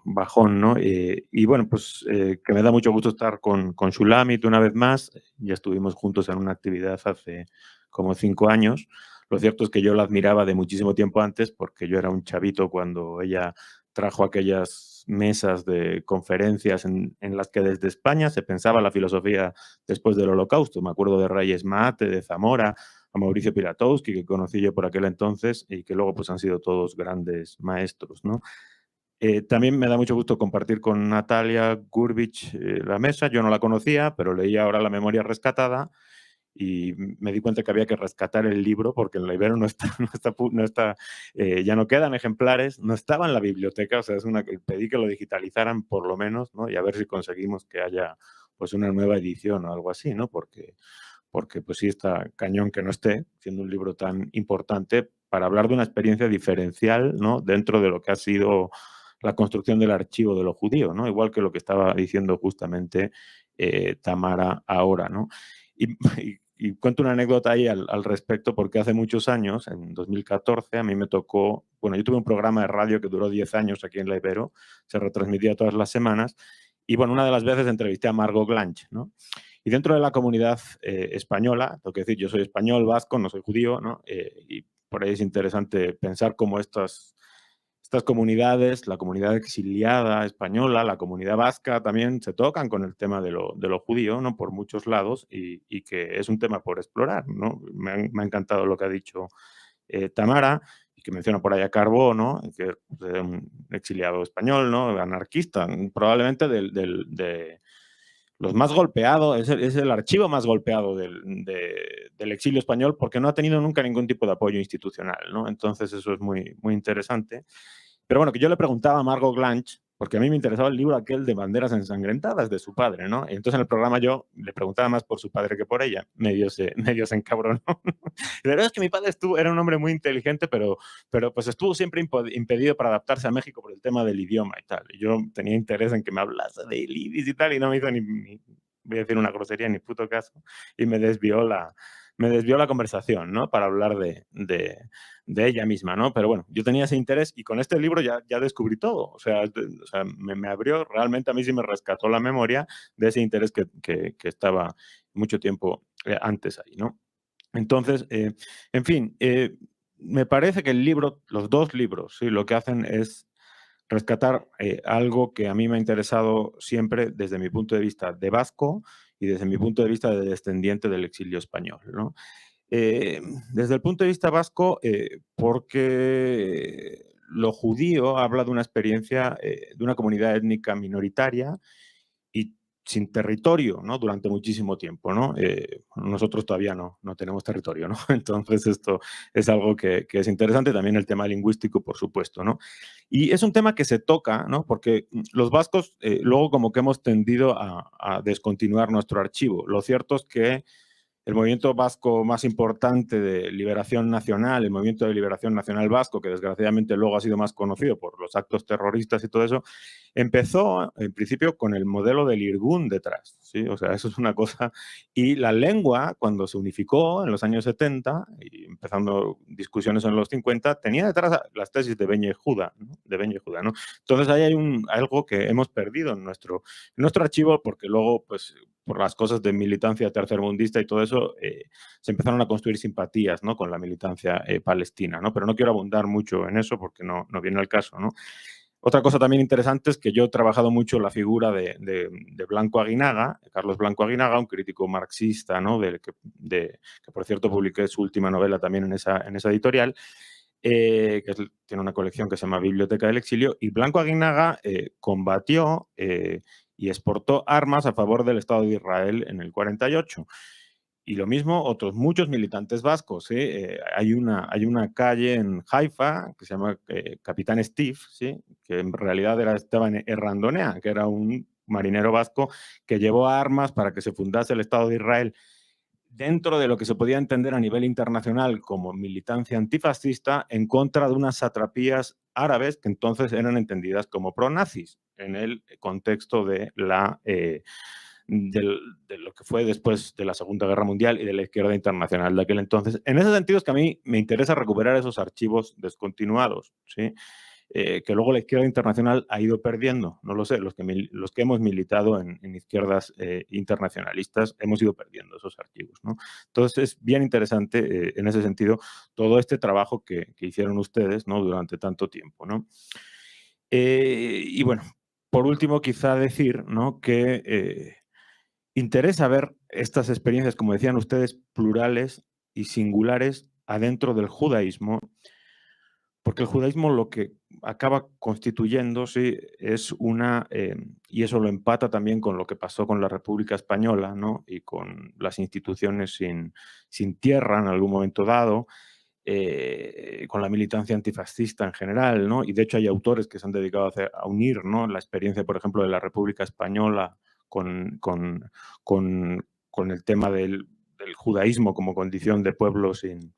Speaker 6: bajón, ¿no? Y bueno, pues que me da mucho gusto estar con Shulamit una vez más. Ya estuvimos juntos en una actividad hace como 5 años. Lo cierto es que yo la admiraba de muchísimo tiempo antes porque yo era un chavito cuando ella trajo aquellas mesas de conferencias en las que desde España se pensaba la filosofía después del Holocausto. Me acuerdo de Reyes Mate, de Zamora, a Mauricio Piratowski, que conocí yo por aquel entonces y que luego pues han sido todos grandes maestros, ¿no? También me da mucho gusto compartir con Natalia Gurbich la mesa. Yo no la conocía, pero leí ahora La memoria rescatada y me di cuenta que había que rescatar el libro porque en la Ibero ya no quedan ejemplares, no estaba en la biblioteca, o sea, pedí que lo digitalizaran por lo menos, ¿no? Y a ver si conseguimos que haya pues una nueva edición o algo así, ¿no? Porque pues sí está cañón que no esté, siendo un libro tan importante para hablar de una experiencia diferencial, ¿no? Dentro de lo que ha sido la construcción del archivo de lo judío, ¿no? Igual que lo que estaba diciendo justamente Tamara ahora, ¿no? Y cuento una anécdota ahí al respecto, porque hace muchos años, en 2014, a mí me tocó, bueno, yo tuve un programa de radio que duró 10 años aquí en la Ibero, se retransmitía todas las semanas, y bueno, una de las veces entrevisté a Margot Glantz, ¿no? Y dentro de la comunidad española, tengo que decir, yo soy español, vasco, no soy judío, ¿no? Y por ahí es interesante pensar cómo estas comunidades, la comunidad exiliada española, la comunidad vasca, también se tocan con el tema de lo judío, ¿no? Por muchos lados y que es un tema por explorar, ¿no? Me ha encantado lo que ha dicho Tamara, y que menciona por ahí a Carbó, ¿no? Que es un exiliado español, ¿no? Anarquista, probablemente de los más golpeados, es el archivo más golpeado del exilio español porque no ha tenido nunca ningún tipo de apoyo institucional, ¿no? Entonces eso es muy interesante. Pero bueno, que yo le preguntaba a Margot Glantz, porque a mí me interesaba el libro aquel de Banderas ensangrentadas de su padre, ¿no? Y entonces en el programa yo le preguntaba más por su padre que por ella. Medio se encabronó. La verdad es que mi padre era un hombre muy inteligente, pero pues estuvo siempre impedido para adaptarse a México por el tema del idioma y tal. Y yo tenía interés en que me hablase de Ilíris y tal, y no me hizo ni voy a decir una grosería, ni puto caso, y me desvió la me desvió la conversación, ¿no? Para hablar de ella misma, ¿no? Pero bueno, yo tenía ese interés y con este libro ya descubrí todo. O sea, me abrió, realmente a mí sí me rescató la memoria de ese interés que estaba mucho tiempo antes ahí, ¿no? Entonces, en fin, me parece que el libro, los dos libros, ¿sí? Lo que hacen es rescatar algo que a mí me ha interesado siempre desde mi punto de vista de vasco y desde mi punto de vista de descendiente del exilio español, ¿no? Desde el punto de vista vasco, porque lo judío habla de una experiencia de una comunidad étnica minoritaria y sin territorio, ¿no? Durante muchísimo tiempo, ¿no? Nosotros todavía no tenemos territorio, ¿no? Entonces esto es algo que es interesante, también el tema lingüístico, por supuesto, ¿no? Y es un tema que se toca, ¿no? Porque los vascos luego como que hemos tendido a descontinuar nuestro archivo. Lo cierto es que el movimiento vasco más importante de liberación nacional, el movimiento de liberación nacional vasco, que desgraciadamente luego ha sido más conocido por los actos terroristas y todo eso, empezó en principio con el modelo del Irgun detrás, ¿sí? O sea, eso es una cosa. Y la lengua, cuando se unificó en los años 70, y empezando discusiones en los 50, tenía detrás las tesis de Ben Yehuda, ¿no? De Ben Yehuda, ¿no? Entonces ahí hay algo que hemos perdido en nuestro archivo, porque luego, pues, por las cosas de militancia tercermundista y todo eso, se empezaron a construir simpatías, ¿no? Con la militancia palestina, ¿no? Pero no quiero abundar mucho en eso porque no viene al caso, ¿no? Otra cosa también interesante es que yo he trabajado mucho la figura de Blanco Aguinaga, Carlos Blanco Aguinaga, un crítico marxista, ¿no? Que por cierto publiqué su última novela también en esa editorial, tiene una colección que se llama Biblioteca del Exilio, y Blanco Aguinaga combatió y exportó armas a favor del Estado de Israel en el 48. Y lo mismo otros muchos militantes vascos. ¿Sí? Hay una calle en Haifa que se llama Capitán Steve, ¿sí? Que en realidad estaba en Errandonea, que era un marinero vasco que llevó armas para que se fundase el Estado de Israel dentro de lo que se podía entender a nivel internacional como militancia antifascista en contra de unas satrapías árabes que entonces eran entendidas como pronazis en el contexto de lo que fue después de la Segunda Guerra Mundial y de la izquierda internacional de aquel entonces. En ese sentido es que a mí me interesa recuperar esos archivos descontinuados, ¿sí? Que luego la izquierda internacional ha ido perdiendo, no lo sé, los que hemos militado en izquierdas internacionalistas hemos ido perdiendo esos archivos, ¿no? Entonces es bien interesante en ese sentido todo este trabajo que hicieron ustedes, ¿no? Durante tanto tiempo, ¿no? Y bueno, por último quizá decir, ¿no? Que interesa ver estas experiencias, como decían ustedes, plurales y singulares adentro del judaísmo, porque el judaísmo lo que acaba constituyendo, sí, es y eso lo empata también con lo que pasó con la República Española, ¿no? Y con las instituciones sin tierra en algún momento dado, con la militancia antifascista en general, ¿no? Y de hecho hay autores que se han dedicado a unir, ¿no? La experiencia, por ejemplo, de la República Española con el tema del judaísmo como condición de pueblo sin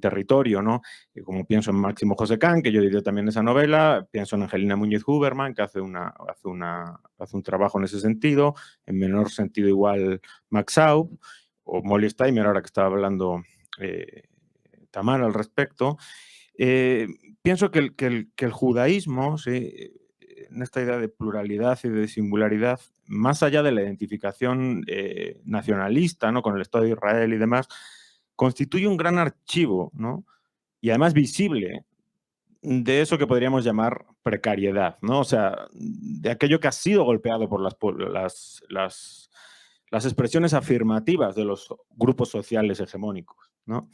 Speaker 6: territorio, ¿no? Como pienso en Máximo José Can, que yo diría también esa novela, pienso en Angelina Muñiz Huberman, que hace un trabajo en ese sentido, en menor sentido igual Max Aub, o Molly Steimer, ahora que estaba hablando Tamara al respecto. Pienso que el judaísmo, ¿sí? En esta idea de pluralidad y de singularidad, más allá de la identificación nacionalista, ¿no? Con el Estado de Israel y demás, constituye un gran archivo, ¿no? Y además visible de eso que podríamos llamar precariedad, ¿no? O sea, de aquello que ha sido golpeado por las expresiones afirmativas de los grupos sociales hegemónicos, ¿no?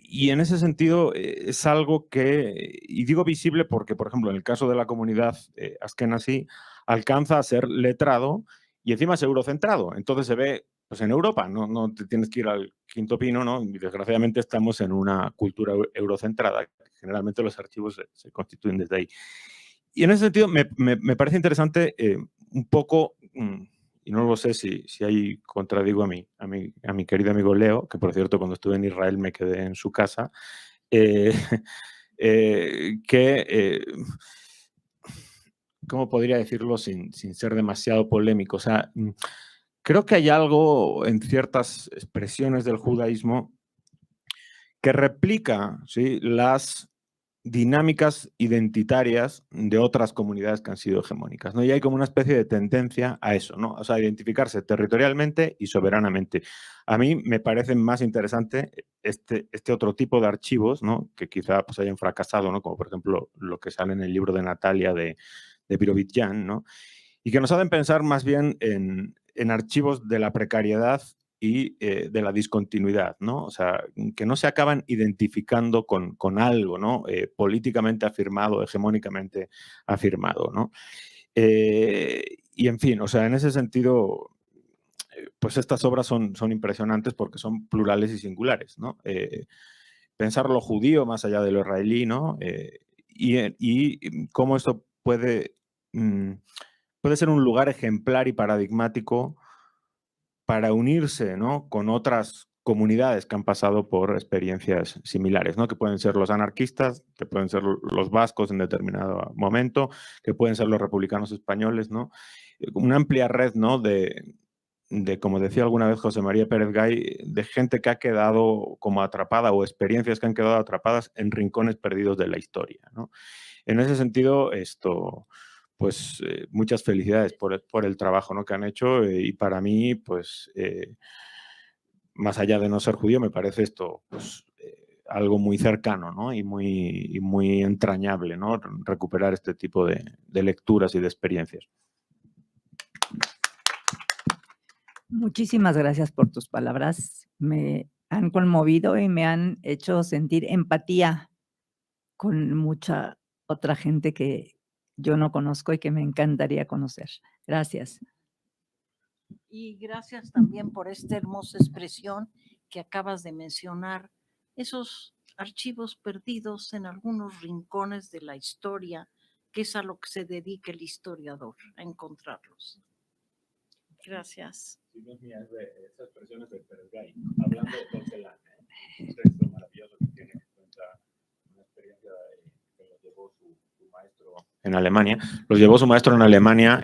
Speaker 6: Y en ese sentido es algo que, y digo visible porque, por ejemplo, en el caso de la comunidad askenazí, alcanza a ser letrado y encima es eurocentrado. Entonces se ve, pues en Europa, no te tienes que ir al Quinto Pino, ¿no? Y desgraciadamente estamos en una cultura eurocentrada. Generalmente los archivos se constituyen desde ahí. Y en ese sentido me parece interesante un poco... y no lo sé si ahí contradigo a mi querido amigo Leo, que por cierto cuando estuve en Israel me quedé en su casa, ¿cómo podría decirlo sin ser demasiado polémico? O sea, creo que hay algo en ciertas expresiones del judaísmo que replica, ¿sí?, las dinámicas identitarias de otras comunidades que han sido hegemónicas, ¿no? Y hay como una especie de tendencia a eso, ¿no? O sea, identificarse territorialmente y soberanamente. A mí me parece más interesante este otro tipo de archivos, ¿no?, que quizá pues, hayan fracasado, ¿no?, como por ejemplo lo que sale en el libro de Natalia de Birobidzhan, ¿no?, y que nos hacen pensar más bien en archivos de la precariedad y de la discontinuidad, ¿no? O sea, que no se acaban identificando con algo, ¿no?, políticamente afirmado, hegemónicamente afirmado, ¿no? Y en fin, o sea, en ese sentido, pues estas obras son impresionantes porque son plurales y singulares, ¿no? Pensar lo judío más allá de lo israelí, ¿no? Y cómo esto puede ser un lugar ejemplar y paradigmático para unirse, ¿no?, con otras comunidades que han pasado por experiencias similares, ¿no?, que pueden ser los anarquistas, que pueden ser los vascos en determinado momento, que pueden ser los republicanos españoles, ¿no? Una amplia red, ¿no?, de, como decía alguna vez José María Pérez Gay, de gente que ha quedado como atrapada o experiencias que han quedado atrapadas en rincones perdidos de la historia, ¿no? En ese sentido, pues muchas felicidades por el trabajo, ¿no?, que han hecho, y para mí, pues, más allá de no ser judío, me parece esto pues, algo muy cercano, ¿no?, y muy entrañable, ¿no?, recuperar este tipo de lecturas y de experiencias.
Speaker 3: Muchísimas gracias por tus palabras. Me han conmovido y me han hecho sentir empatía con mucha otra gente que yo no conozco y que me encantaría conocer. Gracias.
Speaker 1: Y gracias también por esta hermosa expresión que acabas de mencionar, esos archivos perdidos en algunos rincones de la historia, que es a lo que se dedica el historiador, a encontrarlos. Gracias.
Speaker 6: Sí, no es mía, es de esas expresiones de Pérez Gay, hablando de Porcelana, un texto maravilloso que tiene que cuenta una experiencia que lo llevó su maestro en Alemania. Los llevó su maestro en Alemania,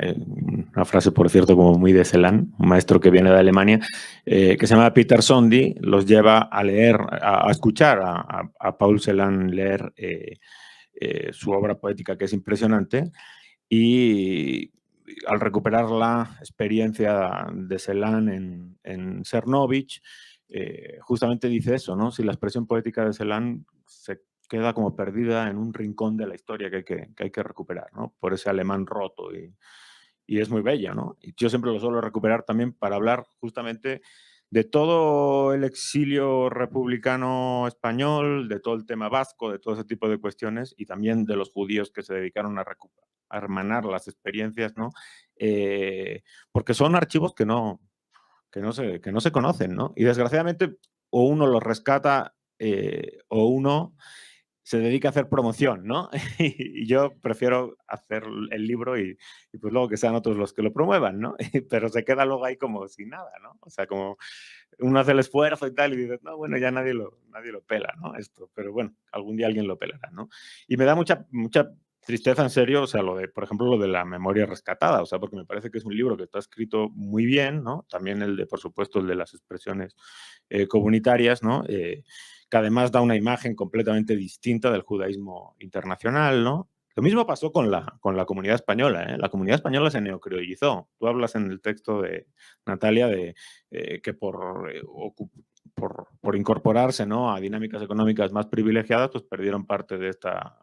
Speaker 6: una frase, por cierto, como muy de Celan, un maestro que viene de Alemania, que se llama Peter Sondy, los lleva a leer, a escuchar a Paul Celan leer su obra poética, que es impresionante, y al recuperar la experiencia de Celan en Cernovich, justamente dice eso, ¿no? Si la expresión poética de Celan se queda como perdida en un rincón de la historia que hay que recuperar, ¿no?, por ese alemán roto, y es muy bella, ¿no? Y yo siempre lo suelo recuperar también para hablar justamente de todo el exilio republicano español, de todo el tema vasco, de todo ese tipo de cuestiones, y también de los judíos que se dedicaron a hermanar las experiencias, ¿no? Porque son archivos que no se conocen, ¿no? Y desgraciadamente o uno los rescata o uno se dedica a hacer promoción, ¿no? Y yo prefiero hacer el libro y pues luego que sean otros los que lo promuevan, ¿no? Pero se queda luego ahí como sin nada, ¿no? O sea, como uno hace el esfuerzo y tal y dices, no, bueno, ya nadie lo pela, ¿no? Esto, pero bueno, algún día alguien lo pelará, ¿no? Y me da mucha tristeza, en serio, o sea, por ejemplo, lo de la memoria rescatada, o sea, porque me parece que es un libro que está escrito muy bien, ¿no? También por supuesto, el de las expresiones comunitarias, ¿no? Que además da una imagen completamente distinta del judaísmo internacional, ¿no? Lo mismo pasó con la comunidad española, ¿eh? La comunidad española se neocriolizó. Tú hablas en el texto de Natalia de que por incorporarse, ¿no?, a dinámicas económicas más privilegiadas, pues perdieron parte de esta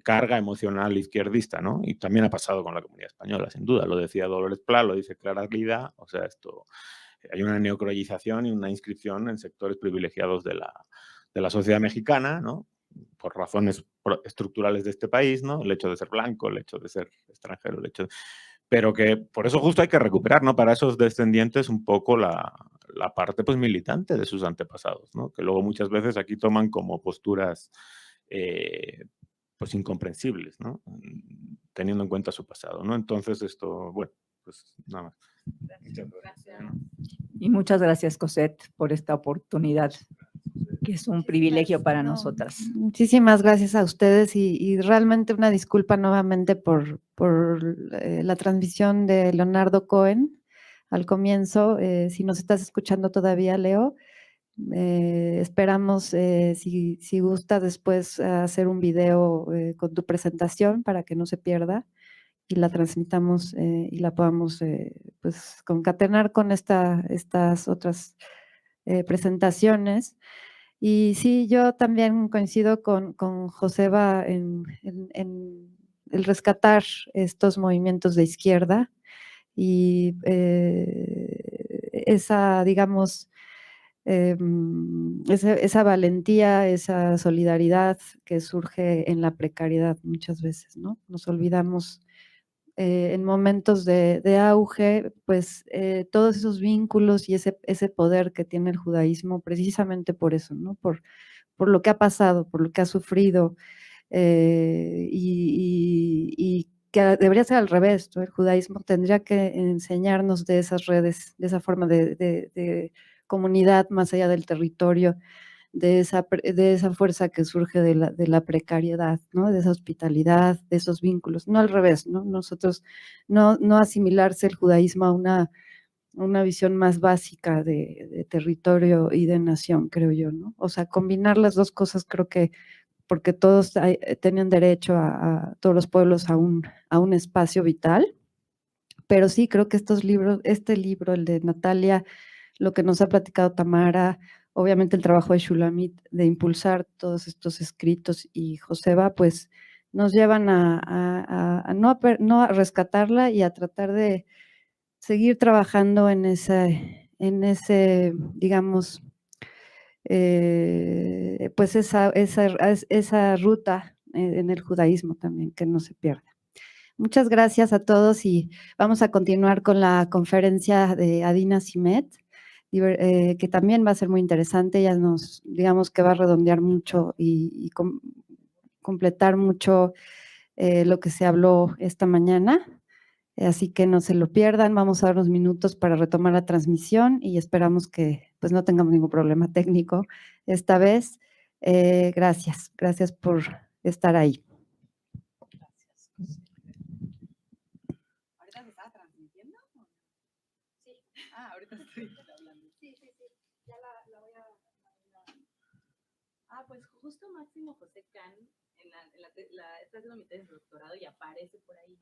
Speaker 6: carga emocional izquierdista, ¿no? Y también ha pasado con la comunidad española, sin duda. Lo decía Dolores Pla, lo dice Clara Glida, o sea, hay una neocroyización y una inscripción en sectores privilegiados de la sociedad mexicana, ¿no?, por razones estructurales de este país, ¿no?, el hecho de ser blanco, el hecho de ser extranjero, pero que por eso justo hay que recuperar, ¿no?, para esos descendientes un poco la parte pues militante de sus antepasados, ¿no?, que luego muchas veces aquí toman como posturas pues incomprensibles, ¿no?, teniendo en cuenta su pasado, ¿no? Entonces bueno, pues nada más. Muchas gracias.
Speaker 3: Y muchas gracias, Cosette, por esta oportunidad, que es un privilegio para nosotras.
Speaker 5: Muchísimas gracias a ustedes y realmente una disculpa nuevamente por la transmisión de Leonardo Cohen. al comienzo. Si nos estás escuchando todavía, Leo, esperamos, si gusta, después hacer un video con tu presentación para que no se pierda y la transmitamos y la podamos pues concatenar con estas otras presentaciones. Y sí, yo también coincido con Joseba en el rescatar estos movimientos de izquierda y esa, digamos, esa valentía, esa solidaridad que surge en la precariedad muchas veces, ¿no? Nos olvidamos en momentos de auge, pues todos esos vínculos y ese poder que tiene el judaísmo precisamente por eso, ¿no? Por lo que ha pasado, por lo que ha sufrido, y que debería ser al revés, ¿no? El judaísmo tendría que enseñarnos de esas redes, de esa forma de comunidad más allá del territorio, de esa fuerza que surge de la precariedad, ¿no? De esa hospitalidad, de esos vínculos, no al revés, ¿no? Nosotros no asimilarse el judaísmo a una visión más básica de territorio y de nación, creo yo, ¿no? O sea, combinar las dos cosas creo que porque todos tenían derecho todos los pueblos a un espacio vital, pero sí creo que este libro, el de Natalia, lo que nos ha platicado Tamara, obviamente el trabajo de Shulamit, de impulsar todos estos escritos y Joseba, pues nos llevan a no a rescatarla y a tratar de seguir trabajando en ese digamos, pues esa ruta en el judaísmo también, que no se pierda. Muchas gracias a todos y vamos a continuar con la conferencia de Adina Simet, que también va a ser muy interesante. Ella digamos que va a redondear mucho y completar mucho lo que se habló esta mañana. Así que no se lo pierdan. Vamos a dar unos minutos para retomar la transmisión y esperamos que pues no tengamos ningún problema técnico esta vez. Gracias por estar ahí.
Speaker 2: ¿Ahorita se estaba transmitiendo? Sí. Ah, ahorita estoy hablando. Sí. Ya la voy a... Ah, pues justo Máximo José Can está haciendo mi tesis de doctorado y aparece por ahí,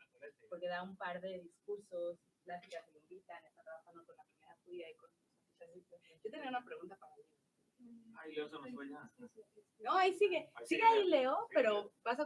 Speaker 2: porque da un par de discursos, pláticas, me invitan, está trabajando con la comunidad judía y con muchas. Yo tenía una pregunta para él.
Speaker 6: Ahí Leo se nos fue ya.
Speaker 2: No, ahí sigue. Sigue ahí Leo, pero vas a